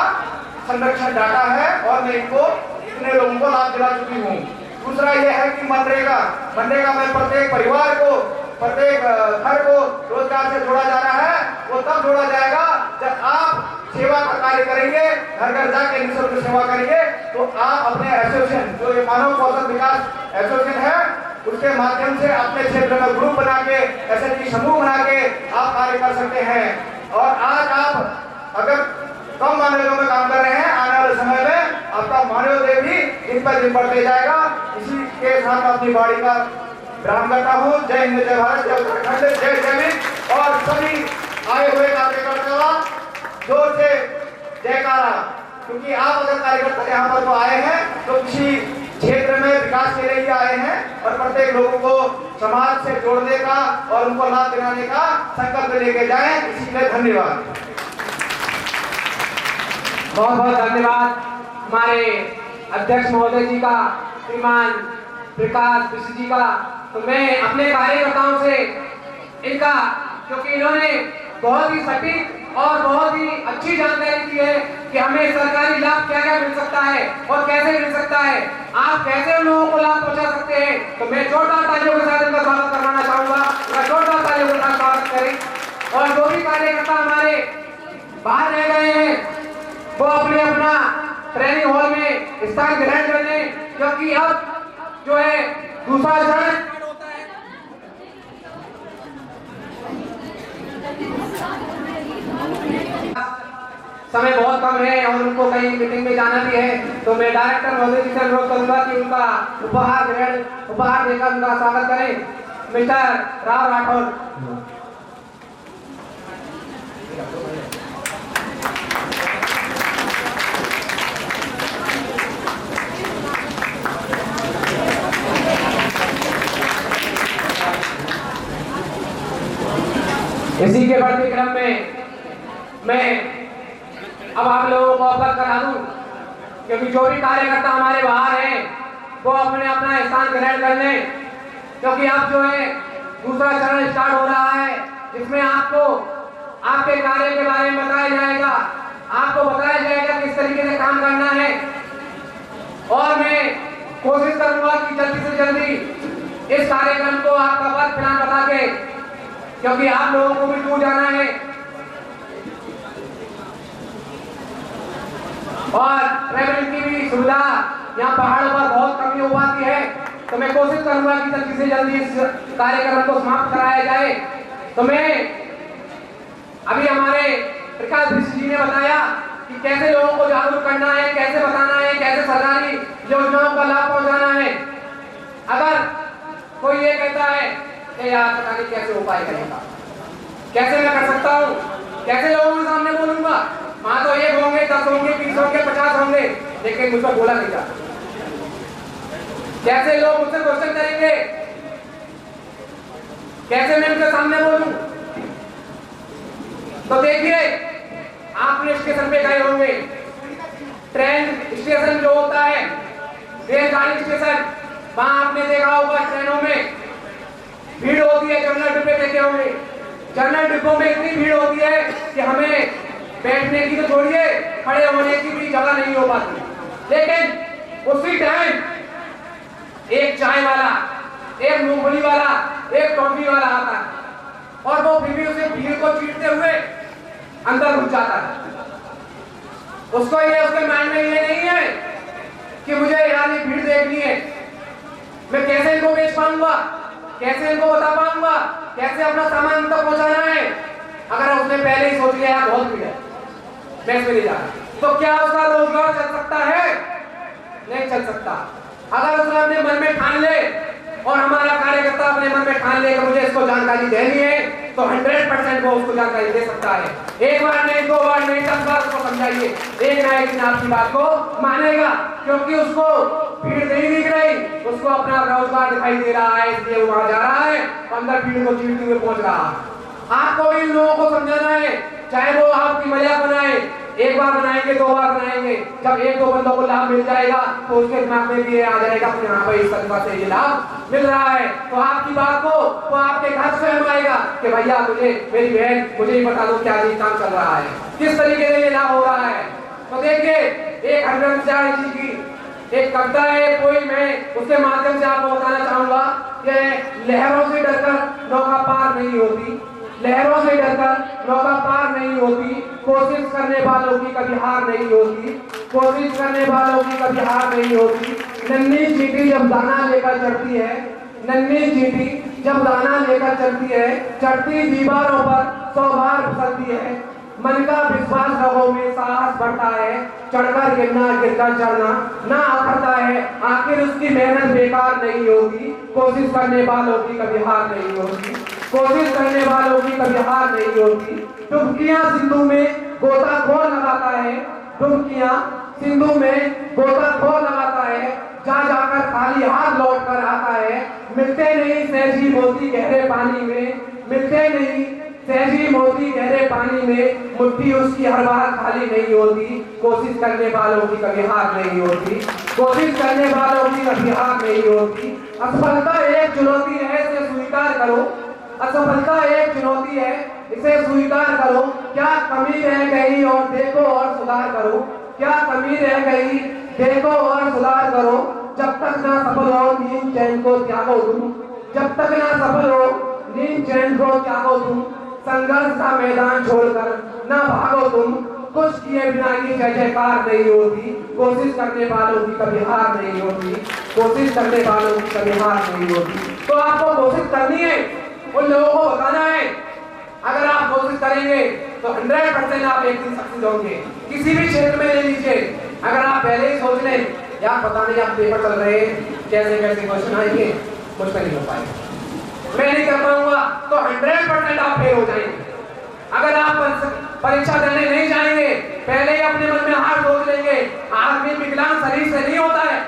संरक्षण डाटा है और मैं इनको इतने लोगों को लाभ दिला चुकी हूँ। दूसरा यह है कि मनरेगा में प्रत्येक परिवार को, प्रत्येक घर को रोजगार से जोड़ा जा रहा है। वो तब जोड़ा जाएगा जब आप सेवा का कार्य करेंगे, घर घर जाके निःशुल्क सेवा करेंगे, तो आप अपने एसोसिएशन, जो ये मानव कौशल विकास एसोसिएशन है, उसके माध्यम से अपने क्षेत्र में ग्रुप बना के, एसएचजी समूह बना के आप कार्य कर सकते हैं। और आज आप अगर कम मानवीय में काम कर रहे हैं, आने वाले समय में आपका मानव देव भी दिन पर दिन बढ़ते जाएगा। इसी के साथ मैं अपनी बाड़ी का विराम करता हूँ। जय हिंद, जय भारत, जय उत्तराखंड, जय जय। और सभी आए हुए कार्यकर्ता जोर से जयकारा, क्योंकि आप अगर कार्यकर्ता यहाँ पर तो आए हैं तो किसी क्षेत्र में विकास के लिए आए हैं और प्रत्येक लोगों को समाज से जोड़ने का और उनको लाभ दिलाने का संकल्प लेके जाएं। इसीलिए धन्यवाद। बहुत बहुत धन्यवाद हमारे अध्यक्ष महोदय जी का, श्रीमान प्रकाश मिश्र जी का। तो मैं अपने कार्यकर्ताओं से इनका, क्योंकि इन्होंने बहुत ही सटीक और बहुत ही अच्छी जानकारी दी है कि हमें सरकारी लाभ क्या क्या मिल सकता है और कैसे मिल सकता है, आप कैसे लोगों को लाभ पहुंचा सकते हैं। तो मैं जोरदार तालियों के साथ इनका स्वागत करवाना चाहूंगा। जोरदार तालियों के साथ स्वागत करें। और जो भी कार्यकर्ता हमारे बाहर रह गए हैं वो अपने अपना ट्रेनिंग हॉल में स्थान ग्रहण कर लें, क्योंकि अब जो है दूसरा चरण समय बहुत कम है और उनको कहीं मीटिंग में जाना भी है। तो मैं डायरेक्टर महोदय जी से अनुरोध करूंगा कि उनका उपहार देकर उनका स्वागत करें। मिस्टर राव राठौर। इसी के बढ़ते क्रम में मैं अब आप लोगों को अवगत करा दूं, क्योंकि जो भी कार्यकर्ता हमारे बाहर हैं वो अपने अपना स्थान ग्रहण कर लें, क्योंकि अब जो है दूसरा चरण स्टार्ट हो रहा है, जिसमें आपको आपके कार्य के बारे में बताया जाएगा, आपको बताया जाएगा किस तरीके से काम करना है। और मैं कोशिश करूंगा कि जल्दी से जल्दी इस कार्यक्रम को आपका पथ प्लान बता के, क्योंकि आप लोगों को भी दूर जाना है और ट्रैवलिंग की भी सुविधा यहाँ पहाड़ों पर बहुत कमी हो पाती है। तो मैं कोशिश करूंगा कि जल्दी से जल्दी इस कार्यक्रम को समाप्त कराया जाए। तो मैं अभी हमारे प्रकाश मिश्र जी ने बताया कि कैसे लोगों को जागरूक करना है, कैसे बताना है, कैसे सरकारी योजनाओं का लाभ पहुंचाना है। अगर कोई ये कहता है कि यार पता नहीं कैसे उपाय करेगा, कैसे मैं कर सकता हूँ, कैसे लोगों के सामने बोलूंगा, वहां तो 1 होंगे, 10 होंगे, 20 होंगे, 50 होंगे, लेकिन मुझ पर बोला नहीं जाता। कैसे लोग मुझसे क्वेश्चन करेंगे, कैसे मैं उनके सामने बोलूं। तो देखिए, आपने स्टेशन पे गए होंगे, ट्रेन स्टेशन जो होता है, रेलगाड़ी स्टेशन, वहां आपने देखा होगा ट्रेनों में भीड़ होती है जनरल डिब्बे देखे होंगे, जनरल डिब्बों में इतनी भीड़ होती है कि हमें बैठने की तो छोड़िए खड़े होने की भी जगह नहीं हो पाती। लेकिन उसी टाइम एक चाय वाला, एक मूंगफली वाला, एक टॉफी वाला आता है और वो फिर भी उसे भीड़ को चीरते हुए अंदर घुस जाता है। उसको ये उसके माइंड में ये नहीं है कि मुझे यहाँ की भीड़ देखनी है, मैं कैसे इनको बेच पाऊंगा, कैसे इनको बता पाऊंगा, कैसे अपना सामान तक पहुंचाना है। अगर उसने पहले ही सोच लिया यार बहुत भीड़ है, मैं इसमें नहीं जा रहा, तो क्या उसका रोजगार चल सकता है? नहीं चल सकता। अगर उसने अपने मन में ठान ले और हमारा कार्यकर्ता अपने मन में ठान ले कि मुझे इसको जानकारी देनी है, तो 100% वो उसको जानकारी दे सकता है। एक बार नहीं, दो बार नहीं, 10 बार उसको समझाइए, एक ना एक दिन आपकी बात को मानेगा, क्योंकि उसको भीड़ नहीं दिख रही, उसको अपना रोजगार दिखाई दे रहा है, इसलिए वो वहां जा रहा है, अंदर भीड़ को चीरते हुए पहुंच रहा है। आपको इन लोगों को समझाना है, चाहे वो आपकी मजाक बनाए, एक बार बनाएंगे, दो बार बनाएंगे, जब एक दो बंदों को लाभ मिल जाएगा तो उसके दिमाग में भी ये आ जाएगा कि हाँ भाई इस तरीका से ये लाभ मिल रहा है, तो आपकी बात को वो आपके घर से आएगा कि भैया मुझे, मेरी बहन, मुझे ही बता दो क्या ये काम चल रहा है, किस तरीके से ये लाभ हो रहा है। तो देखिए एक हरिवंश जी की एक कविता है, कोई मैं उसके माध्यम से आपको बताना चाहूंगा कि लहरों से डरकर नौका पार नहीं होती, लहरों से डरकर नौका पार नहीं होती, कोशिश करने वालों की कभी हार नहीं होती, कोशिश करने वालों की कभी हार नहीं होती। नन्ही चींटी जब दाना लेकर चढ़ती है, नन्ही चींटी जब दाना लेकर चढ़ती है, चढ़ती दीवारों पर 100 बार फिसलती है, मन का विश्वास रगों में साहस बढ़ता है, चढ़कर गिरना गिरकर चढ़ना ना अखरता है, आखिर उसकी मेहनत बेकार नहीं होगी, कोशिश करने वालों की कभी हार नहीं होती, कोशिश करने वालों की कभी हार नहीं होती। डुबकियां सिंधु में गोताखोर लगाता है, डुबकियां सिंधु में गोताखोर लगाता है, जा जाकर खाली हाथ लौट कर आता है, मिलते नहीं सहजी मोती गहरे पानी में, मिलते नहीं सहजी मोती गहरे पानी में, मुट्ठी उसकी हर बार खाली नहीं होती, कोशिश करने वालों की कभी हार नहीं होती, कोशिश करने वालों की कभी हार नहीं होती। असफलता एक चुनौती है, इसे स्वीकार करो, असफलता एक चुनौती है, इसे स्वीकार करो, क्या कमी रह गई और देखो और सुधार करो, क्या कमी रह गई देखो और सुधार करो, जब तक ना सफल हो नींद चैन को त्यागो तुम, जब तक ना सफल हो नींद चैन को त्यागो तुम, संघर्ष का मैदान छोड़कर ना भागो तुम, कुछ किए बिना की जय जयकार नहीं होती, कोशिश करने वालों की कभी हार नहीं होती, कोशिश करने वालों की कभी हार नहीं होती। तो आपको कोशिश करनी है, उन लोगों को बताना है, अगर आप कोशिश करेंगे तो 100% आप एक दिन सक्सेस होंगे। किसी भी क्षेत्र में ले लीजिए, अगर आप पहले ही सोच लें यार पता नहीं आप पेपर चल रहे हैं, कैसे कैसे क्वेश्चन आएंगे, मुझसे नहीं हो पाएगा, मैं नहीं कर पाऊंगा, तो 100% आप फेल हो जाएंगे। अगर आप परीक्षा देने नहीं जाएंगे, पहले ही अपने मन में हार सोच लेंगे, आदमी विकलांग शरीर से नहीं होता है,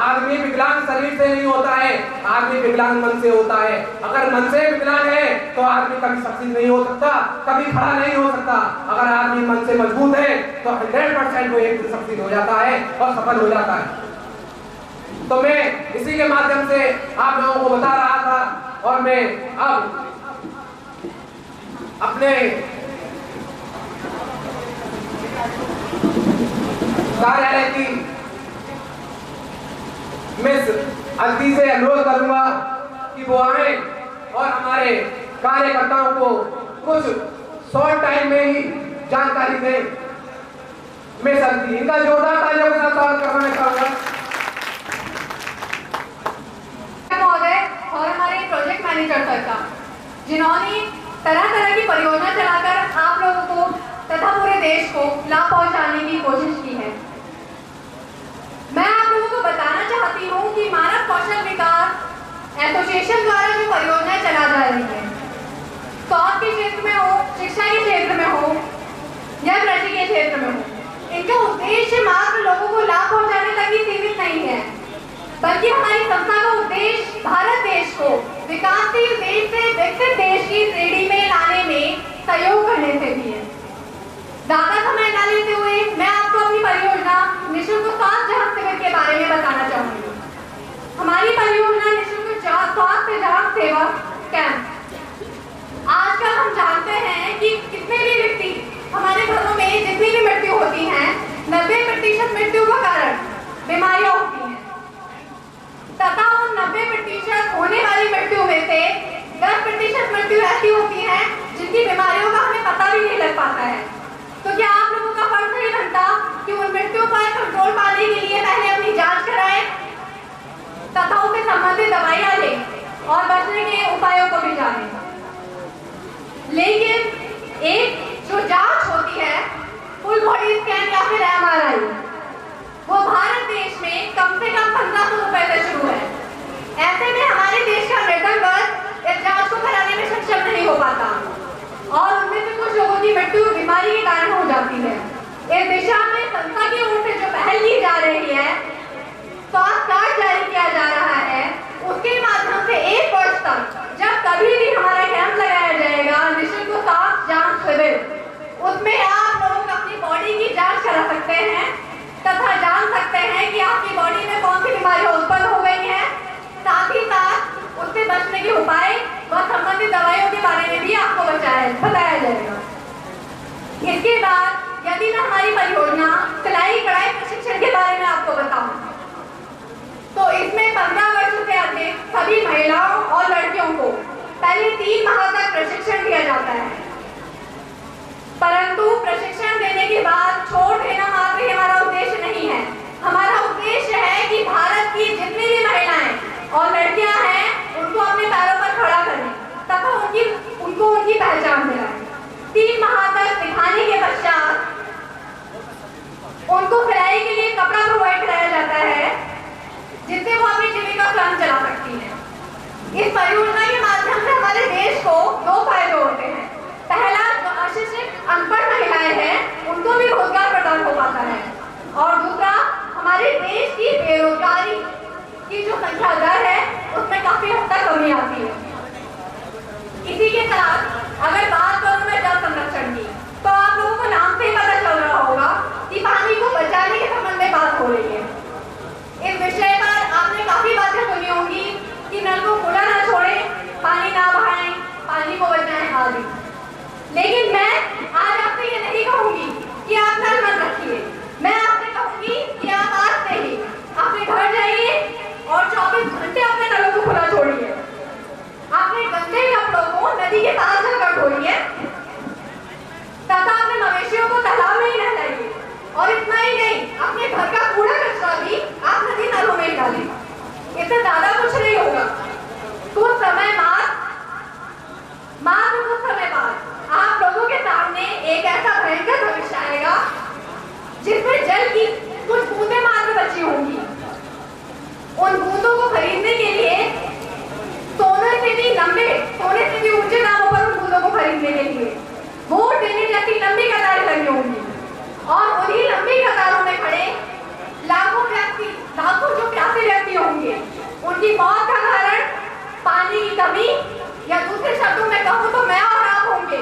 आदमी विकलांग शरीर से नहीं होता है, आदमी विकलांग मन से होता है। अगर मन से विकलांग है तो आदमी कभी सक्सेस नहीं हो सकता, कभी खड़ा नहीं हो सकता। अगर आदमी मन से मजबूत है तो 100% वो एक दिन सक्सेस हो जाता है और सफल हो जाता है। तो मैं इसी के माध्यम से आप लोगों को बता रहा था, और मैं अब अपने कार्यालय की मिस अदिति से अनुरोध करूंगा कि वो आए और हमारे कार्यकर्ताओं को कुछ शॉर्ट टाइम में ही जानकारी दें। मिस अदिति, इनका जोरदार तालियों के साथ स्वागत करना चाहूंगा। महोदय और हमारे प्रोजेक्ट मैनेजर सर का, जिन्होंने तरह तरह की परियोजना चलाकर आप लोगों को तथा पूरे देश को लाभ पहुंचाने की कोशिश की है। मैं आप लोगों को बताना चाहती हूँ कि मानव कौशल विकास एसोसिएशन द्वारा जो परियोजनाएं चला जा रही है, स्वास्थ्य के क्षेत्र में हो, शिक्षा के क्षेत्र में हो या कृषि के क्षेत्र में हो, इनका उद्देश्य मात्र लोगों को लाभ पहुंचाने तक ही सीमित नहीं है, बल्कि हमारी संस्था का उद्देश्य भारत देश को विकासशील देश से विकसित देश की श्रेणी में लाने में सहयोग करने से भी है। ज्यादा समय न लेते हुए मैं आपको अपनी परियोजना निःशुल्क स्वास्थ्य जांच शिविर के बारे में बताना चाहूंगी। हमारी परियोजना निःशुल्क स्वास्थ्य जांच सेवा कैंप। आजकल हम जानते हैं कि कितने भी व्यक्ति हमारे घरों में जितनी भी मृत्यु होती हैं 90% मृत्यु का कारण बीमारियां होती हैं तथा उन 90% होने वाली मृत्यु में से 10% मृत्यु ऐसी होती है जिनकी बीमारियों का हमें पता भी नहीं लग पाता है। तो क्या आप लोगों का फर्ज नहीं बनता कि उन मृत्यु पर कंट्रोल पाने के लिए पहले अपनी जांच कराएं तथा उससे संबंधित दवाइयां लें और बचने के उपायों को भी जानें। लेकिन एक जो जांच होती है फुल बॉडी स्कैन या फिर MRI, वो भारत देश में कम से कम 1500 रुपए से शुरू है। ऐसे में हमारे देश का मृतक वर्ग इस जांच को कराने में सक्षम नहीं हो पाता और उनमें से कुछ लोगों की मृत्यु बीमारी के कारण हो जाती है। इस दिशा में संस्था की ओर से जो पहल की जा रही है, स्वास्थ्य कार्ड जारी किया जा रहा है, उसके माध्यम से 1 वर्ष तक जब कभी भी हमारा कैंप लगाया जाएगा निःशुल्क स्वास्थ्य जांच शिविर, उसमें आप लोग अपनी बॉडी की जांच करा सकते हैं तथा जान सकते हैं कि आपकी बॉडी में कौन सी बीमारियां उत्पन्न हो गई हैं, साथ ही साथ उससे बचने के उपाय व संबंधित दवाइयों के बारे में भी आपको बताया जाएगा। इसके बाद यदि मैं हमारी परियोजना सिलाई कढ़ाई प्रशिक्षण के बारे में आपको बताऊं तो इसमें 15 वर्ष से अधिक सभी महिलाओं और लड़कियों को पहले 3 माह तक प्रशिक्षण दिया जाता है, परंतु प्रशिक्षण देने के बाद छोड़ देना मात्र ही हमारा उद्देश्य नहीं है। हमारा उद्देश्य है कि भारत की जितनी भी महिलाएं और लड़कियां हैं उनको अपने पैरों पर खड़ा करें तथा उनको उनकी पहचान दिलाएं। 3 माह तक सिखाने के पश्चात उनको सिलाई के लिए कपड़ा प्रोवाइड कराया जाता है जिससे वो अपनी जीविका स्वयं चला सकती है। इस परियोजना के माध्यम से हमारे देश को 2 फायदे होते हैं। पहला, जो अशिक्षित अनपढ़ महिलाएं हैं उनको भी रोजगार प्रदान हो पाता है और दूसरा, हमारे देश की बेरोजगारी की जो संख्या दर है उसमें काफी हद तक कमी आती है। इसी के साथ अगर बात करूं मैं जल संरक्षण की तो आप लोगों को नाम से ही पता चल रहा होगा कि पानी को बचाने के संबंध में बात हो रही है। इस विषय पर आपने काफी बातें सुनी होंगी कि नल को खुला ना छोड़ें, पानी ना बहाएं, पानी को बचाएं आदि। लेकिन मैं आज आपसे ये नहीं कहूंगी कि आप नल मत रखिए, मैं आपसे कहूंगी कि आप आज से ही अपने घर जाइए और 24 घंटे अपने नलों को खुला छोड़िए। अपने गंदे कपड़ों को नदी के पास जाकर धोइए तथा अपने मवेशियों को तालाब में ही नहलाइए और इतना ही नहीं, अपने घर का कूड़ा कचरा भी आप नदी नालों में ही डालें। इससे ज्यादा कुछ नहीं होगा। कुछ समय बाद आप लोगों के सामने एक ऐसा भयंकर भविष्य आएगा जिसमें जल की कुछ बूंदें मात्र बची होंगी। उन बूंदों को खरीदने के लिए सोने से भी ऊंचे दामों पर उन बूंदों को खरीदने के लिए वोट देने जैसी लंबी कतारें लगी होंगी और उन्हीं लंबी कतारों में खड़े लाखों जो प्यासे व्यक्ति होंगे उनकी मौत का कारण पानी की कमी या दूसरे शब्दों में कहूँ तो मैं और आप होंगे,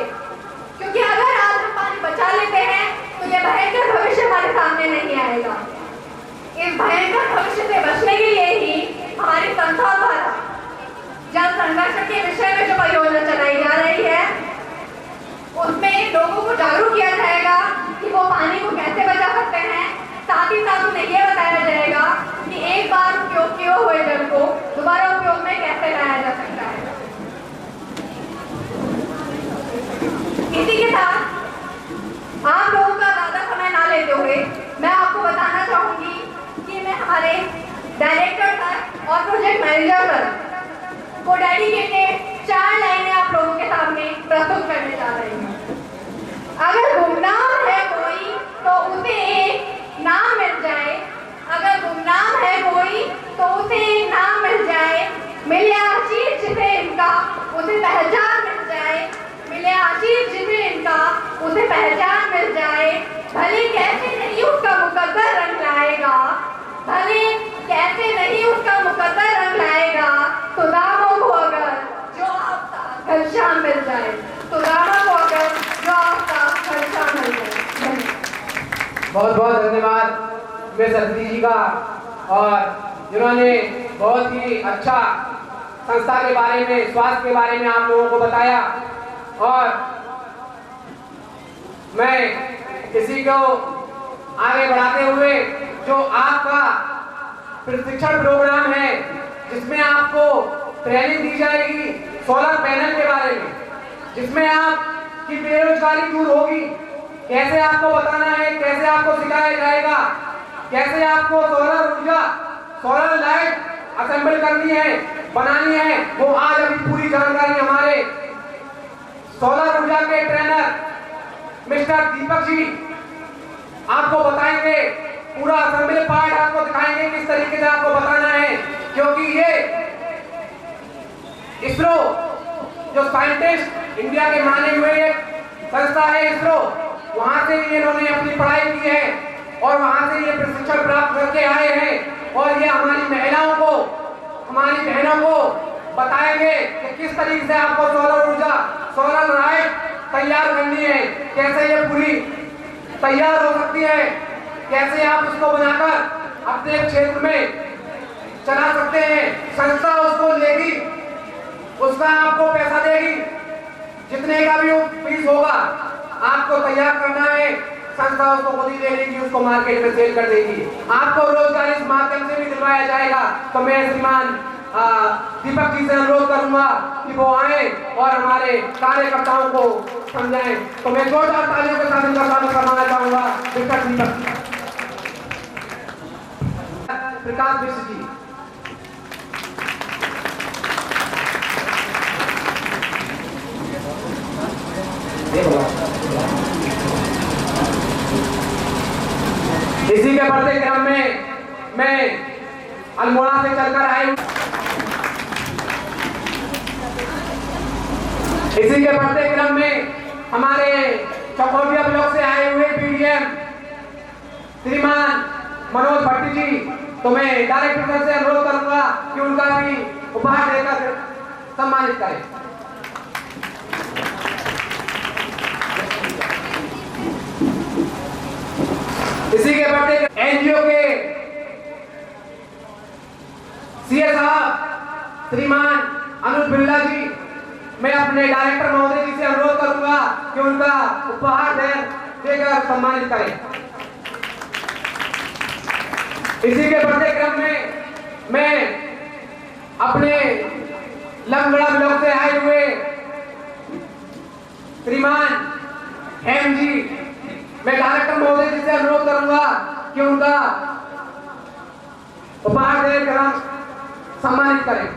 क्योंकि अगर आज हम पानी बचा लेते हैं तो ये भयंकर भविष्य हमारे सामने नहीं आएगा। इस भयंकर भविष्य से बचने के लिए ही हमारी संस्था द्वारा जल संरक्षण के विषय में जो परियोजना चलाई जा रही है उसमें लोगों को जागरूक किया जाएगा कि वो पानी को कैसे बचा सकते हैं। साथ ही साथ उन्हें यह बताया जाएगा कि एक बार उपयोग किए हुए जल को दोबारा उपयोग में कैसे लाया जा सकता है। इसी के साथ आप लोगों का ज्यादा समय ना लेते हुए मैं आपको बताना चाहूंगी कि मैं हमारे डायरेक्टर सर और प्रोजेक्ट मैनेजर सर को डेडिकेटेड 4 लाइनें आप लोगों के सामने प्रस्तुत करने जा रही हूँ। अगर गुमनाम है कोई तो उसे एक नाम मिल जाए, अगर गुमनाम है कोई तो उसे एक नाम मिल जाए, मिले आशीष जिसे इनका उसे पहचान मिल जाए, मिले आशीष जिसे इनका उसे पहचान मिल जाए। भले कैसे नहीं उसका मुकद्दर रंग लाएगा, भले कैसे नहीं उसका मुकद्दर रंग लाएगा, तो रामों को अगर जो आपका घनश्याम मिल जाए, तो रामों को अगर जो आपका घनश्याम मिल जाए। बहुत बहुत धन्यवाद मैं सरस्वती जी का, और जिन्होंने बहुत ही अच्छा संस्था के बारे में, स्वास्थ्य के बारे में आप लोगों को बताया। और मैं इसी को आगे बढ़ाते हुए जो आपका प्रशिक्षण प्रोग्राम है जिसमें आपको ट्रेनिंग दी जाएगी सोलर पैनल के बारे में, जिसमें आपकी बेरोजगारी दूर होगी, कैसे आपको बताना है, कैसे आपको सिखाया जाएगा, कैसे आपको सोलर ऊर्जा, सोलर लाइट असेंबल करनी है, बनानी है, वो आज अभी पूरी जानकारी हमारे सोलर ऊर्जा के ट्रेनर मिस्टर दीपक जी आपको बताएंगे। पूरा असेंबली पार्ट आपको दिखाएंगे किस तरीके से आपको बताना है, क्योंकि ये इसरो जो साइंटिस्ट इंडिया के माने हुए एक संस्था है इसरो, वहां से इन्होंने अपनी पढ़ाई की है और वहां से ये प्रशिक्षण प्राप्त करके आए हैं। और ये हमारी महिलाओं को, हमारी बहनों को बताएंगे कि किस तरीके से आपको सोलर ऊर्जा, सोलर लाइट तैयार करनी है, कैसे ये पूरी तैयार हो सकती है, कैसे आप उसको बनाकर अपने क्षेत्र में चला सकते हैं। संस्था उसको लेगी, उसका आपको पैसा देगी, जितने का भी फीस होगा आपको तैयार करना है, संस्था उसको खुद ही ले लेगी, उसको मार्केट में सेल कर देगी, आपको रोजगार इस माध्यम से भी दिलवाया जाएगा। तो मैं श्रीमान दीपक जी से अनुरोध करूंगा कि वो आए और हमारे कार्यकर्ताओं को समझाएं। तो मैं जोरदार तालियों के साथ इनका स्वागत करवाना चाहूंगा मिस्टर दीपक प्रकाश मिश्र जी। इसी के बढ़ते क्रम में मैं अल्मोड़ा से चलकर आई हूं। इसी के बढ़ते क्रम में हमारे चकोटिया ब्लॉक से आए हुए पीडीएम श्रीमान मनोज भट्टी जी, तो मैं डायरेक्टर से अनुरोध करूंगा कि उनका भी उपहार देकर सम्मानित करें। इसी के बढ़ते एनजीओ के सीए साहब श्रीमान अनुज बिरला जी, मैं अपने डायरेक्टर महोदय जी से अनुरोध करूंगा कि उनका उपहार देकर सम्मानित करें। इसी के बढ़ते क्रम में मैं अपने लंगड़ा ब्लॉक से आए हुए श्रीमान हेम जी, मैं डायरेक्टर महोदय जी से अनुरोध करूंगा कि उनका उपहार देकर सम्मानित करें।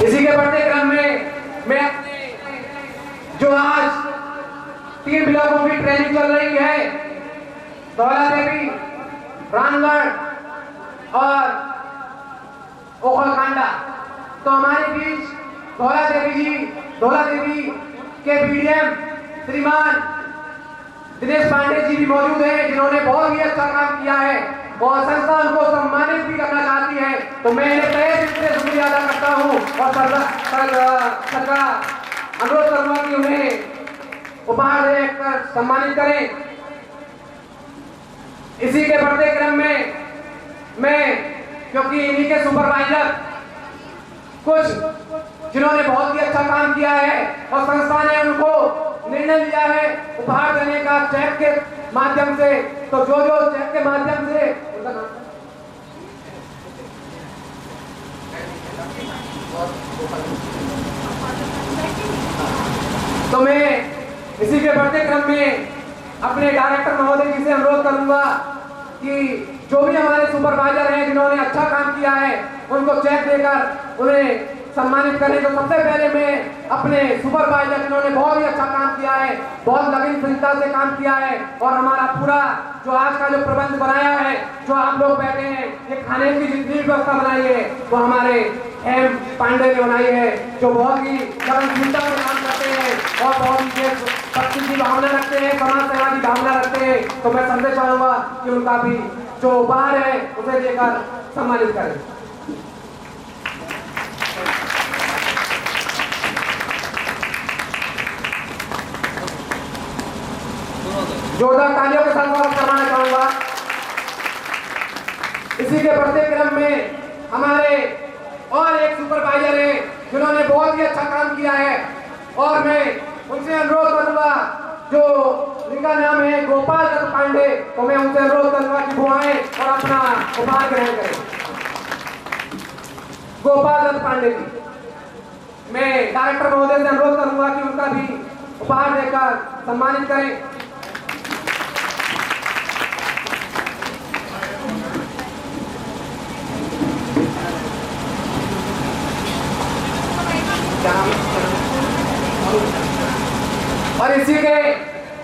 इसी के बढ़ते क्रम में मैं अपने जो आज 3 ब्लॉकों की ट्रेनिंग चल रही है, धौला देवी, रामगढ़ और ओखलकांडा, तो हमारे बीच धौला देवी के पीडीएम श्रीमान दिनेश पांडे जी भी मौजूद हैं, जिन्होंने बहुत ही अच्छा काम किया है और संस्था उनको सम्मानित भी करना चाहती है। तो मैं इन्हें तहे दिल से शुक्रिया अदा करता हूँ और सरकार अनुरोध करूंगा कि उन्हें उपहार देकर सम्मानित करें। इसी के बढ़ते क्रम में मैं, क्योंकि इन्हीं के सुपरवाइजर कुछ जिन्होंने बहुत ही अच्छा काम किया है और संस्था ने उनको निर्णय लिया है उपहार देने का चेक के माध्यम से, तो जो चेक के माध्यम से उनका नाम तो मैं इसी के बढ़ते क्रम में अपने डायरेक्टर महोदय जी से अनुरोध करूंगा कि जो भी हमारे सुपरवाइजर हैं जिन्होंने अच्छा काम किया है उनको चेक देकर उन्हें सम्मानित करें। तो सबसे पहले मैं अपने सुपरवाइजर जिन्होंने बहुत ही अच्छा काम किया है, बहुत लगनशीलता से काम किया है और हमारा पूरा जो आज का जो प्रबंध बनाया है, जो आप लोग बैठे हैं, ये खाने की जितनी व्यवस्था बनाई है वो हमारे एम पांडे ने बनाई है, जो बहुत ही लगनशीलता से काम करते हैं और बहुत ही भक्ति की भावना रखते हैं, समाज सेवा की भावना रखते हैं। तो मैं समझे चाहूंगा कि उनका भी जो उपहार है उसे देकर सम्मानित करें। जोरदार तालियों के साथ स्वागत करवाना चाहूंगा। इसी के बढ़ते क्रम में हमारे और एक सुपरवाइजर हैं जिन्होंने बहुत ही अच्छा काम किया है और मैं उनसे अनुरोध करूंगा, जो जिनका नाम है गोपाल दत्त पांडे, तो मैं उनसे अनुरोध करूंगा कि वो आए और अपना उपहार ग्रहण करें। गोपाल दत्त पांडे जी, मैं डायरेक्टर महोदय से अनुरोध करूंगा कि उनका भी उपहार देकर सम्मानित करें। और इसी के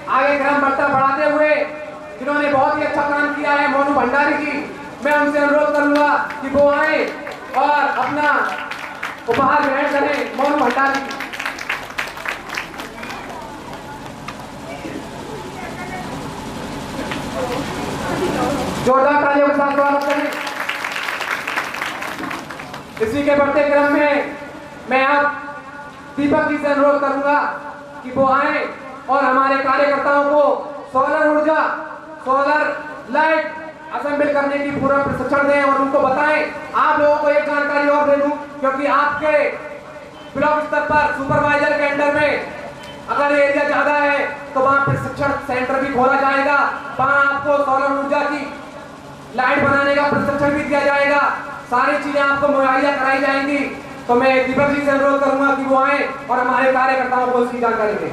आगे क्रम बढ़ाते हुए जिन्होंने बहुत ही अच्छा काम किया है, मोनू भंडारी जी, मैं उनसे अनुरोध करूंगा कि वो आए और अपना उपहार ग्रहण करें। मोनू भंडारी जी, जोरदार तालियों के साथ स्वागत करें। इसी के बढ़ते क्रम में मैं अब दीपक जी से अनुरोध करूंगा कि वो आए और हमारे कार्यकर्ताओं को सोलर ऊर्जा, सोलर लाइट असेंबल करने की पूरा प्रशिक्षण दें और उनको बताएं। आप लोगों को एक जानकारी और दे दूं, क्योंकि आपके ब्लॉक स्तर पर सुपरवाइजर के अंडर में अगर एरिया ज्यादा है तो वहां प्रशिक्षण सेंटर भी खोला जाएगा, वहां आपको सोलर ऊर्जा की लाइट बनाने का प्रशिक्षण भी दिया जाएगा, सारी चीजें आपको मुहैया कराई जाएंगी। तो मैं दीपक जी से अनुरोध करूंगा कि वो आए और हमारे कार्यकर्ताओं को इसकी जानकारी दें।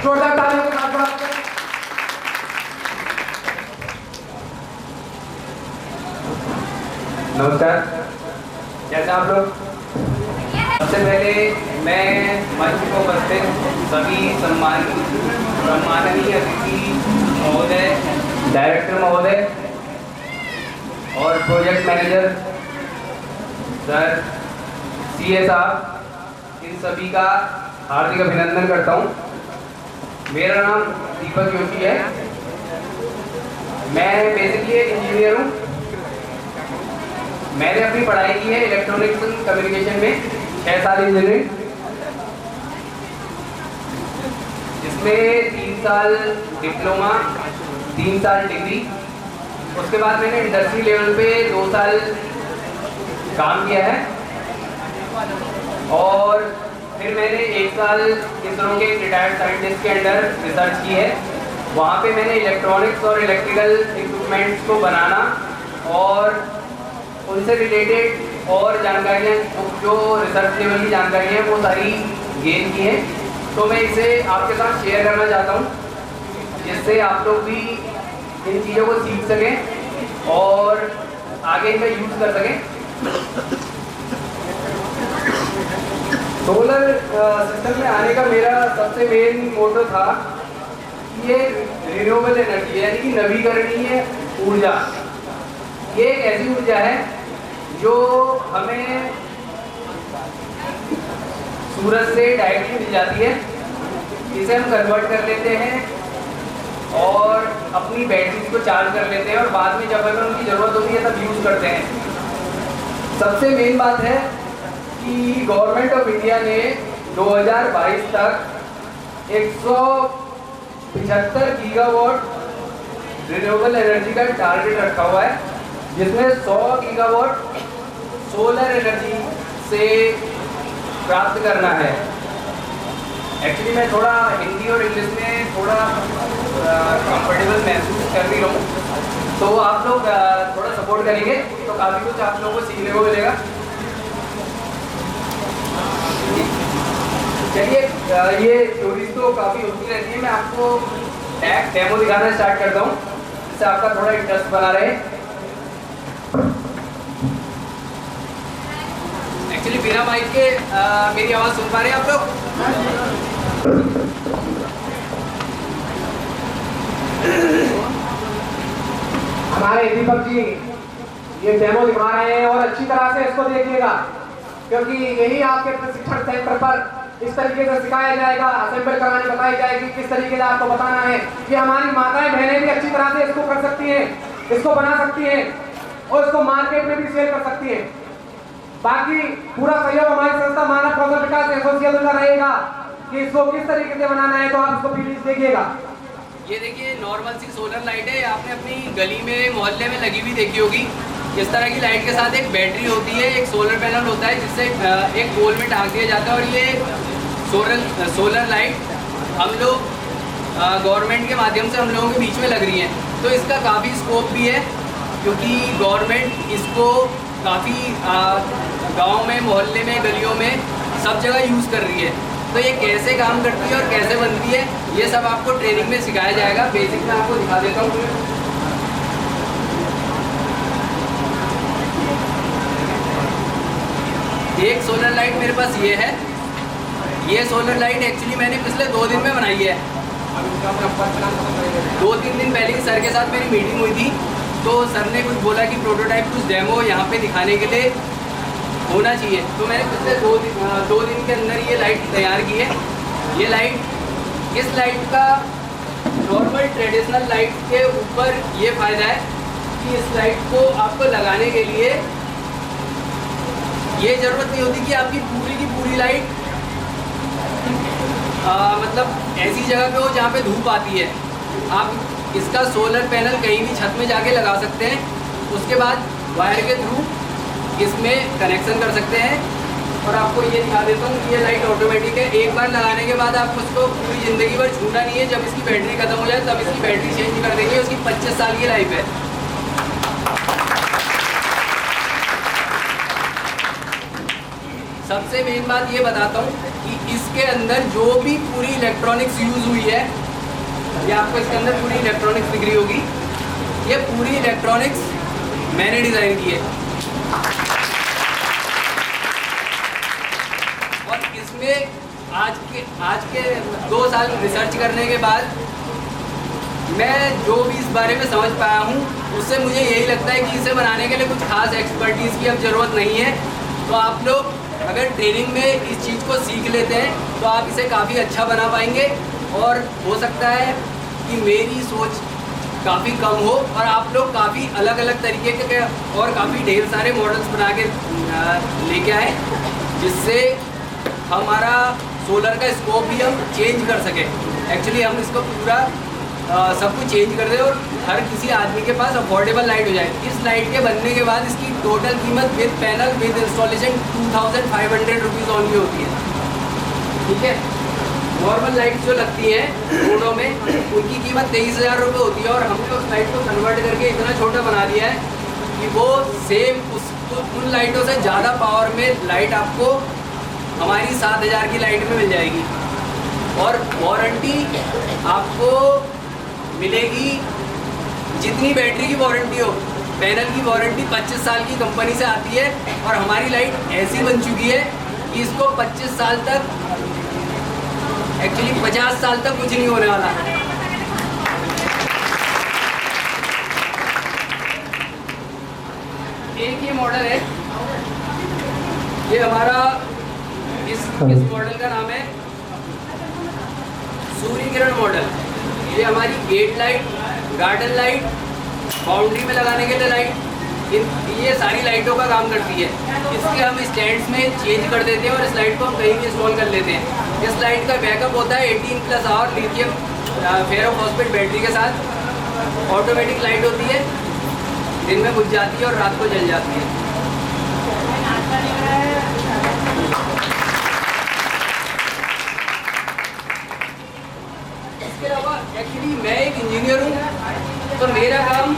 जोरदार तालियों के साथ स्वागत करें। नमस्कार, कैसे आप लोग? सबसे पहले मैं मंच को उपस्थित सभी सम्माननीय अतिथि महोदय, डायरेक्टर महोदय और प्रोजेक्ट मैनेजर सर, सीए साहब, इन सभी का हार्दिक अभिनंदन करता हूँ। मेरा नाम दीपक जोशी है। मैं बेसिकली एक इंजीनियर हूँ। मैंने अपनी पढ़ाई की है इलेक्ट्रॉनिक्स एंड कम्युनिकेशन में 6 साल इंजीनियरिंग, जिसमें 3 साल डिप्लोमा, 3 साल डिग्री। उसके बाद मैंने इंडस्ट्री लेवल पे 2 साल काम किया है और फिर मैंने 1 साल इसरो के रिटायर्ड साइंटिस्ट के अंडर रिसर्च की है। वहाँ पे मैंने इलेक्ट्रॉनिक्स और इलेक्ट्रिकल इक्विपमेंट्स को बनाना और उनसे रिलेटेड और जानकारियाँ, जो रिसर्च लेवल की जानकारियाँ हैं, वो सारी गेन की हैं। तो मैं इसे आपके साथ शेयर करना चाहता हूँ, जिससे आप लोग भी इन चीज़ों को सीख सकें और आगे इनका यूज़ कर सकें। सोलर सिस्टम में आने का मेरा सबसे मेन मोटो था कि ये रिन्यूएबल एनर्जी यानी कि नवीकरणीय ऊर्जा, ये एक ऐसी ऊर्जा है जो हमें सूरज से डायरेक्टली मिल जाती है। इसे हम कन्वर्ट कर लेते हैं और अपनी बैटरीज को चार्ज कर लेते हैं और बाद में जब हमें उनकी ज़रूरत होती है तब यूज़ करते हैं। सबसे मेन बात है कि गवर्नमेंट ऑफ इंडिया ने 2022 तक 175 गीगावाट रिन्यूएबल एनर्जी का टारगेट रखा हुआ है, जिसमें 100 गीगावाट सोलर एनर्जी से प्राप्त करना है। एक्चुअली मैं थोड़ा हिंदी और इंग्लिश में थोड़ा कंफर्टेबल महसूस कर भी रहा हूँ, तो आप लोग थोड़ा सपोर्ट करेंगे तो काफ़ी कुछ आप लोगों को सीखने को मिलेगा। चलिए, ये स्टोरीज तो काफ़ी होती रहती है। मैं आपको डेमो दिखाना स्टार्ट करता हूँ, जिससे आपका थोड़ा इंटरेस्ट बना रहे। एक्चुअली बिना माइक के मेरी आवाज़ सुन पा रहे हैं आप लोग? हमारे दीपक जी ये डेमो दिखा रहे हैं और अच्छी तरह से इसको देखिएगा, क्योंकि यही आपके प्रशिक्षण सेंटर पर इस तरीके से सिखाया जाएगा, असेंबल कराने बताई जाएगी, किस तरीके से आपको बताना है कि हमारी माताएं बहनें भी अच्छी तरह से इसको कर सकती हैं, इसको बना सकती हैं और इसको मार्केट में भी सेल कर सकती हैं। बाकी पूरा सहयोग हमारी संस्था मानव कौशल विकास एसोसिएशन का रहेगा कि इसको किस तरीके से बनाना है, तो आप इसको प्लीज देखिएगा। ये देखिए नॉर्मल सी सोलर लाइट है, आपने अपनी गली में मोहल्ले में लगी हुई देखी होगी। इस तरह की लाइट के साथ एक बैटरी होती है, एक सोलर पैनल होता है जिससे एक पोल में टांग दिया जाता है। और ये सोलर लाइट हम लोग गवर्नमेंट के माध्यम से हम लोगों के बीच में लग रही हैं। तो इसका काफ़ी स्कोप भी है, क्योंकि गवर्नमेंट इसको काफ़ी गाँव में, मोहल्ले में, गलियों में सब जगह यूज़ कर रही है। तो ये कैसे काम करती है और कैसे बनती है, ये सब आपको ट्रेनिंग में सिखाया जाएगा। बेसिक में आपको दिखा देता हूँ। एक सोलर लाइट मेरे पास ये है। ये सोलर लाइट एक्चुअली मैंने पिछले 2 दिन में बनाई है। 2-3 दिन पहले सर के साथ मेरी मीटिंग हुई थी, तो सर ने कुछ बोला कि प्रोटोटाइप कुछ डेमो यहाँ पे दिखाने के लिए होना चाहिए। तो मैंने पिछले 2 दिन के अंदर ये लाइट तैयार की है। ये लाइट, इस लाइट का नॉर्मल ट्रेडिशनल लाइट के ऊपर ये फ़ायदा है कि इस लाइट को आपको लगाने के लिए ये ज़रूरत नहीं होती कि आपकी पूरी की पूरी लाइट मतलब ऐसी जगह पे हो जहाँ पे धूप आती है। आप इसका सोलर पैनल कहीं भी छत में जाके लगा सकते हैं, उसके बाद वायर के थ्रू इसमें कनेक्शन कर सकते हैं। और आपको ये दिखा देता हूँ, ये लाइट ऑटोमेटिक है। एक बार लगाने के बाद आपको इसको पूरी ज़िंदगी भर छूना नहीं है। जब इसकी बैटरी ख़त्म हो जाए तब इसकी बैटरी चेंज कर देंगे। उसकी 25 साल की लाइफ है। सबसे मेन बात ये बताता हूँ कि इसके अंदर जो भी पूरी इलेक्ट्रॉनिक्स यूज़ हुई है, ये आपको इसके अंदर पूरी इलेक्ट्रॉनिक्स दिख रही होगी। ये पूरी इलेक्ट्रॉनिक्स मैंने डिज़ाइन की है। और इसमें आज के 2 साल रिसर्च करने के बाद मैं जो भी इस बारे में समझ पाया हूँ, उससे मुझे यही लगता है कि इसे बनाने के लिए कुछ खास एक्सपर्टीज़ की अब ज़रूरत नहीं है। तो आप लोग अगर ट्रेनिंग में इस चीज़ को सीख लेते हैं तो आप इसे काफ़ी अच्छा बना पाएंगे। और हो सकता है कि मेरी सोच काफ़ी कम हो और आप लोग काफ़ी अलग अलग तरीके के और काफ़ी ढेर सारे मॉडल्स बना के लेके आए, जिससे हमारा सोलर का स्कोप भी हम चेंज कर सकें। एक्चुअली हम इसको पूरा सब कुछ चेंज कर दें और हर किसी आदमी के पास अफोर्डेबल लाइट हो जाए। इस लाइट के बनने के बाद इसकी टोटल कीमत with panel with installation 2500 rupees only होती है। ठीक है, नॉर्मल लाइट जो लगती है रोडों में उनकी कीमत 23,000 रुपये होती है। और हमने उस लाइट को कन्वर्ट करके इतना छोटा बना दिया है कि वो सेम उन लाइटों से ज़्यादा पावर में लाइट आपको हमारी 7,000 की लाइट में मिल जाएगी। और वारंटी आपको मिलेगी जितनी बैटरी की वारंटी हो। पैनल की वारंटी 25 साल की कंपनी से आती है। और हमारी लाइट ऐसी बन चुकी है कि इसको 25 साल तक, एक्चुअली 50 साल तक कुछ नहीं होने वाला। एक ये मॉडल है, ये हमारा इस मॉडल का नाम है सूर्य किरण मॉडल। ये हमारी gate light, garden light, boundary में लगाने के लिए लाइट, ये सारी लाइटों का काम करती है। इसके हम स्टैंड्स में चेंज कर देते हैं और इस लाइट को हम कहीं भी इंस्टॉल कर लेते हैं। इस लाइट का बैकअप होता है 18+ आवर लिथियम फेरोफॉस्फेट बैटरी के साथ। ऑटोमेटिक लाइट होती है, दिन में बुझ जाती है और रात को जल जाती है। इसके अलावा एक्चुअली मैं एक इंजीनियर हूँ, तो मेरा काम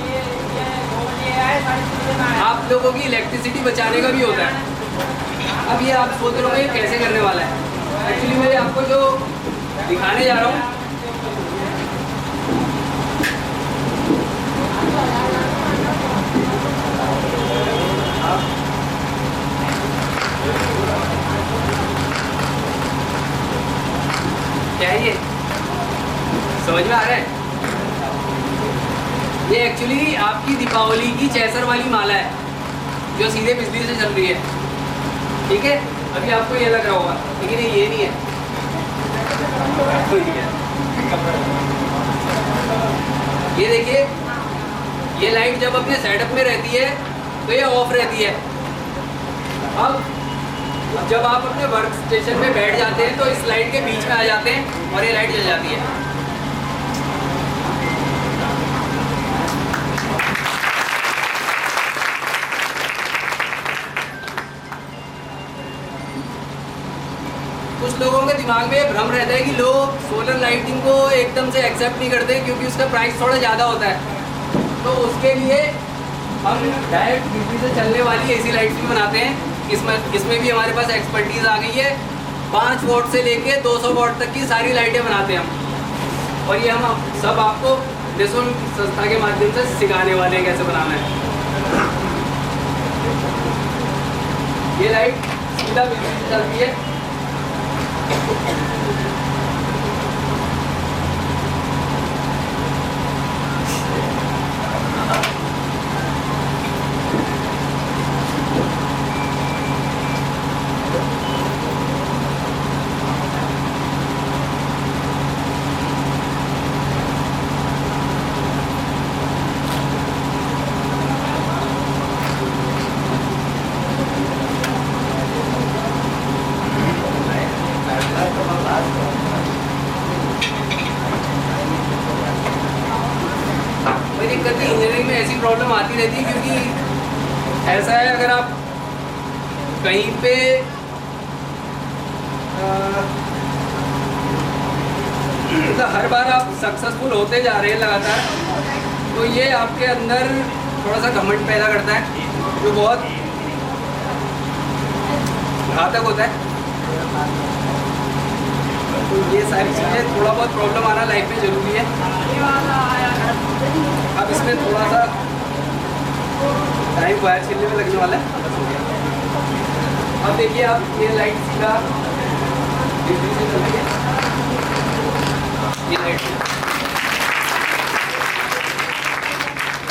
आप लोगों की इलेक्ट्रिसिटी बचाने का भी होता है। अब ये आप सोच रहे होंगे कैसे करने वाला है। एक्चुअली मैं आपको जो दिखाने जा रहा हूँ, क्या है ये, समझ में आ रहा है? ये एक्चुअली आपकी दीपावली की चैसर वाली माला है जो सीधे बिजली से चल रही है। ठीक है, अभी आपको ये लग रहा होगा, लेकिन ये नहीं है। ये देखिए, ये लाइट जब अपने सेटअप में रहती है तो ये ऑफ रहती है। अब जब आप अपने वर्क स्टेशन में बैठ जाते हैं तो इस लाइट के बीच में आ जाते हैं और ये लाइट जल जाती है। दिमाग में भ्रम रहता है कि लोग सोलर लाइटिंग को एकदम से एक्सेप्ट नहीं करते क्योंकि उसका प्राइस थोड़ा ज़्यादा होता है। तो उसके लिए हम डायरेक्ट बिजली से चलने वाली एसी लाइट्स भी बनाते हैं। इसमें भी हमारे पास एक्सपर्टीज़ आ गई है। 5 वॉट से लेके 200 वॉट तक की सारी लाइटें बनाते हैं हम, और ये हम सब आपको देशों संस्था के माध्यम से सिखाने वाले हैं कैसे बनाना है। ये लाइट सीधा बिजली से चलती है। कोई दिक्कत नहीं, इंजीनियरिंग में ऐसी प्रॉब्लम आती रहती है क्योंकि ऐसा है, अगर आप कहीं पे मतलब हर बार आप सक्सेसफुल होते जा रहे हैं लगातार, तो ये आपके अंदर थोड़ा सा घमंड पैदा करता है जो बहुत घातक होता है। तो ये सारी चीज़ें थोड़ा बहुत प्रॉब्लम आना लाइफ में ज़रूरी है। अब इसमें थोड़ा सा टाइम वायर छिलने में लगने वाला है। अब देखिए आप ये लाइट सीधा बिजली से चलती है। ये लाइट,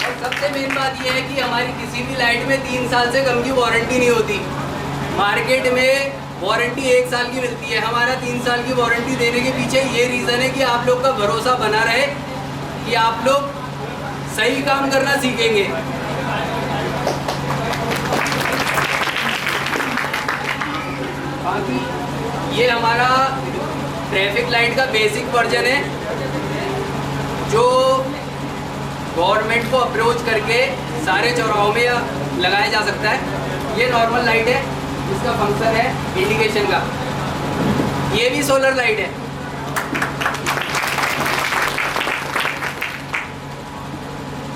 और सबसे मेन बात ये है कि हमारी किसी भी लाइट में 3 साल से कम की वारंटी नहीं होती। मार्केट में वारंटी 1 साल की मिलती है, हमारा 3 साल की वारंटी देने के पीछे ये रीज़न है कि आप लोग का भरोसा बना रहे कि आप लोग सही काम करना सीखेंगे। बाकी ये हमारा ट्रैफिक लाइट का बेसिक वर्जन है जो गवर्नमेंट को अप्रोच करके सारे चौराहों में लगाया जा सकता है। ये नॉर्मल लाइट है, इसका फंक्शन है इंडिकेशन का। ये भी सोलर लाइट है।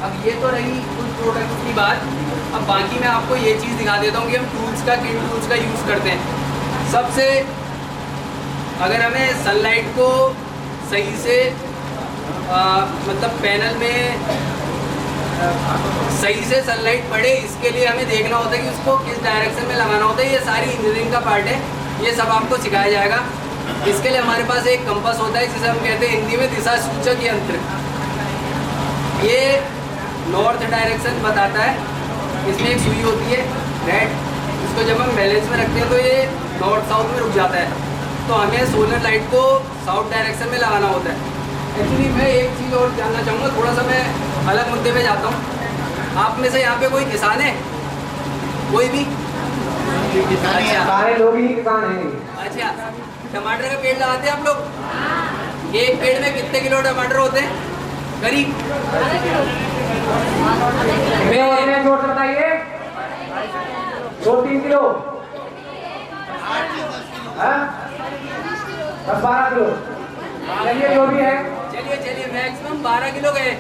अब ये तो रही कुछ प्रोडक्ट्स की बात। अब बाकी मैं आपको ये चीज़ दिखा देता हूँ कि हम टूल्स का किन टूल्स का यूज़ करते हैं। सबसे अगर हमें सनलाइट को सही से मतलब पैनल में सही से सनलाइट पड़े, इसके लिए हमें देखना होता है कि उसको किस डायरेक्शन में लगाना होता है। ये सारी इंजीनियरिंग का पार्ट है, ये सब आपको सिखाया जाएगा। इसके लिए हमारे पास एक कंपास होता है जिसे हम कहते हैं हिंदी में दिशा सूचक यंत्र। ये नॉर्थ डायरेक्शन बताता है। इसमें एक सुई होती है रेड, इसको जब हम बैलेंस में रखते हैं तो ये नॉर्थ साउथ में रुक जाता है। तो हमें सोलर लाइट को साउथ डायरेक्शन में लगाना होता है। एक्चुअली मैं एक चीज़ और जानना चाहूँगा, थोड़ा सा मैं अलग मुद्दे पे जाता हूँ। आप में से यहाँ पे कोई किसान है? कोई भी? अच्छा, सारे लोग ही किसान हैं। अच्छा, टमाटर का पेड़ लगाते हैं आप लोग? एक पेड़ में कितने किलो टमाटर होते हैं करीब? मैं जोड़ बताइए। 2-3 किलो, 10-12 किलो, चलिए जो भी है। चलिए मैक्सिमम 12 किलो गए,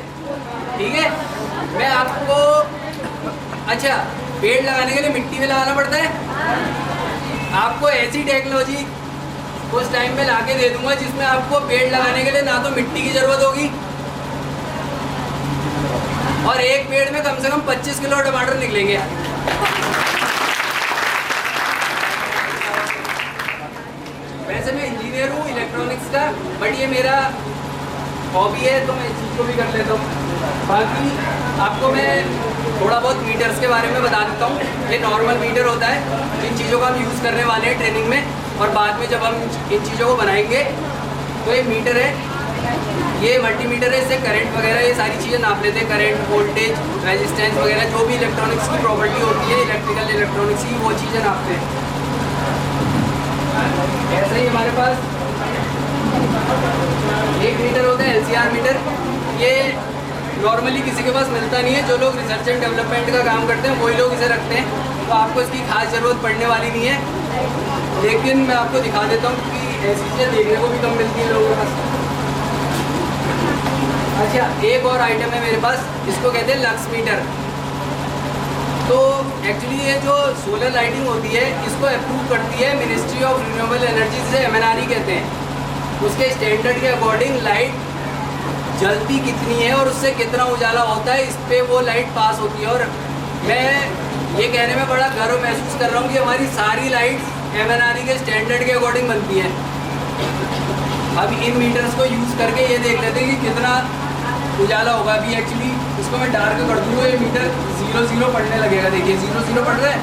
ठीक है। मैं आपको अच्छा पेड़ लगाने के लिए मिट्टी में लगाना पड़ता है। आपको ऐसी टेक्नोलॉजी उस टाइम में लाके दे दूंगा जिसमें आपको पेड़ लगाने के लिए ना तो मिट्टी की ज़रूरत होगी और एक पेड़ में कम से कम 25 किलो टमाटर निकलेंगे। वैसे मैं इंजीनियर हूँ इलेक्ट्रॉनिक्स का, बट ये मेरा हॉबी है तो मैं इस चीज़ को भी कर लेता हूँ। बाकी आपको मैं थोड़ा बहुत मीटर्स के बारे में बता देता हूँ। ये नॉर्मल मीटर होता है, जिन चीज़ों का हम यूज़ करने वाले हैं ट्रेनिंग में, और बाद में जब हम इन चीज़ों को बनाएंगे तो ये मीटर है, ये मल्टीमीटर है। इससे करंट वगैरह ये सारी चीज़ें नाप लेते हैं, करंट, वोल्टेज, रेजिस्टेंस वगैरह जो भी इलेक्ट्रॉनिक्स की प्रॉपर्टी होती है इलेक्ट्रिकल इलेक्ट्रॉनिक्स की, वो चीज़ें नापते हैं। ऐसे ही हमारे पास एक मीटर होता है LCR मीटर। ये नॉर्मली किसी के पास मिलता नहीं है। जो लोग रिसर्च एंड डेवलपमेंट का काम करते हैं वही लोग इसे रखते हैं, तो आपको इसकी खास ज़रूरत पड़ने वाली नहीं है। लेकिन मैं आपको दिखा देता हूँ कि ऐसी चीज़ें देखने को भी कम मिलती है लोगों के पास। अच्छा, एक और आइटम है मेरे पास, इसको कहते हैं लक्स मीटर। तो एक्चुअली ये जो सोलर लाइटिंग होती है, इसको अप्रूव करती है मिनिस्ट्री ऑफ रिन्यूएबल एनर्जी, से MNRE कहते हैं। उसके स्टैंडर्ड के अकॉर्डिंग लाइट जलती कितनी है और उससे कितना उजाला होता है, इस पर वो लाइट पास होती है। और मैं ये कहने में बड़ा गर्व महसूस कर रहा हूँ कि हमारी सारी लाइट्स MNRE के स्टैंडर्ड के अकॉर्डिंग बनती है। अब इन मीटर्स को यूज़ करके ये देख लेते हैं कि कितना उजाला होगा। अभी एक्चुअली इसको मैं डार्क कर दूँगा, ये मीटर 0 पढ़ने लगेगा। देखिए 0 पढ़ रहा है।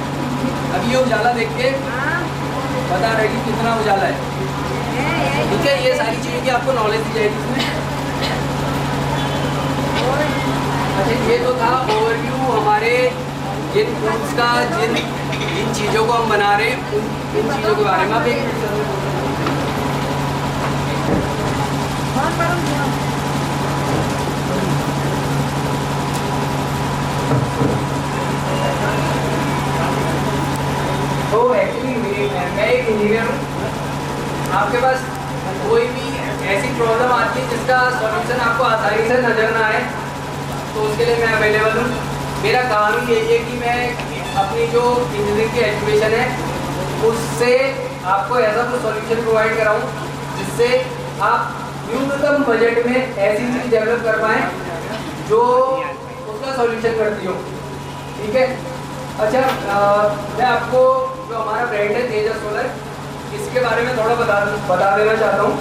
अभी ये उजाला देख के बता रहे कि कितना उजाला है। ठीक है, ये सारी चीज़ों की आपको नॉलेज दी जाएगी इसमें। अच्छा, ये तो था ओवरव्यू हमारे जिन टूल्स का, जिन चीज़ों को हम बना रहे हैं इन चीज़ों के बारे में। आप एक तो एक्चुअली मैं एक इंजीनियर हूँ। आपके पास कोई भी ऐसी प्रॉब्लम आती है जिसका सॉल्यूशन आपको आसानी से नज़र ना आए, तो उसके लिए मैं अवेलेबल हूँ। मेरा काम ही यही है कि मैं अपनी जो इंजीनियरिंग की एजुकेशन है उससे आपको ऐसा कुछ सॉल्यूशन प्रोवाइड कराऊँ जिससे आप न्यूनतम बजट में ऐसी चीज़ डेवलप कर पाएँ जो उसका सॉल्यूशन करती हो। ठीक है। अच्छा, मैं आपको जो हमारा ब्रांड है तेजस सोलर, इसके बारे में थोड़ा बता देना चाहता हूँ।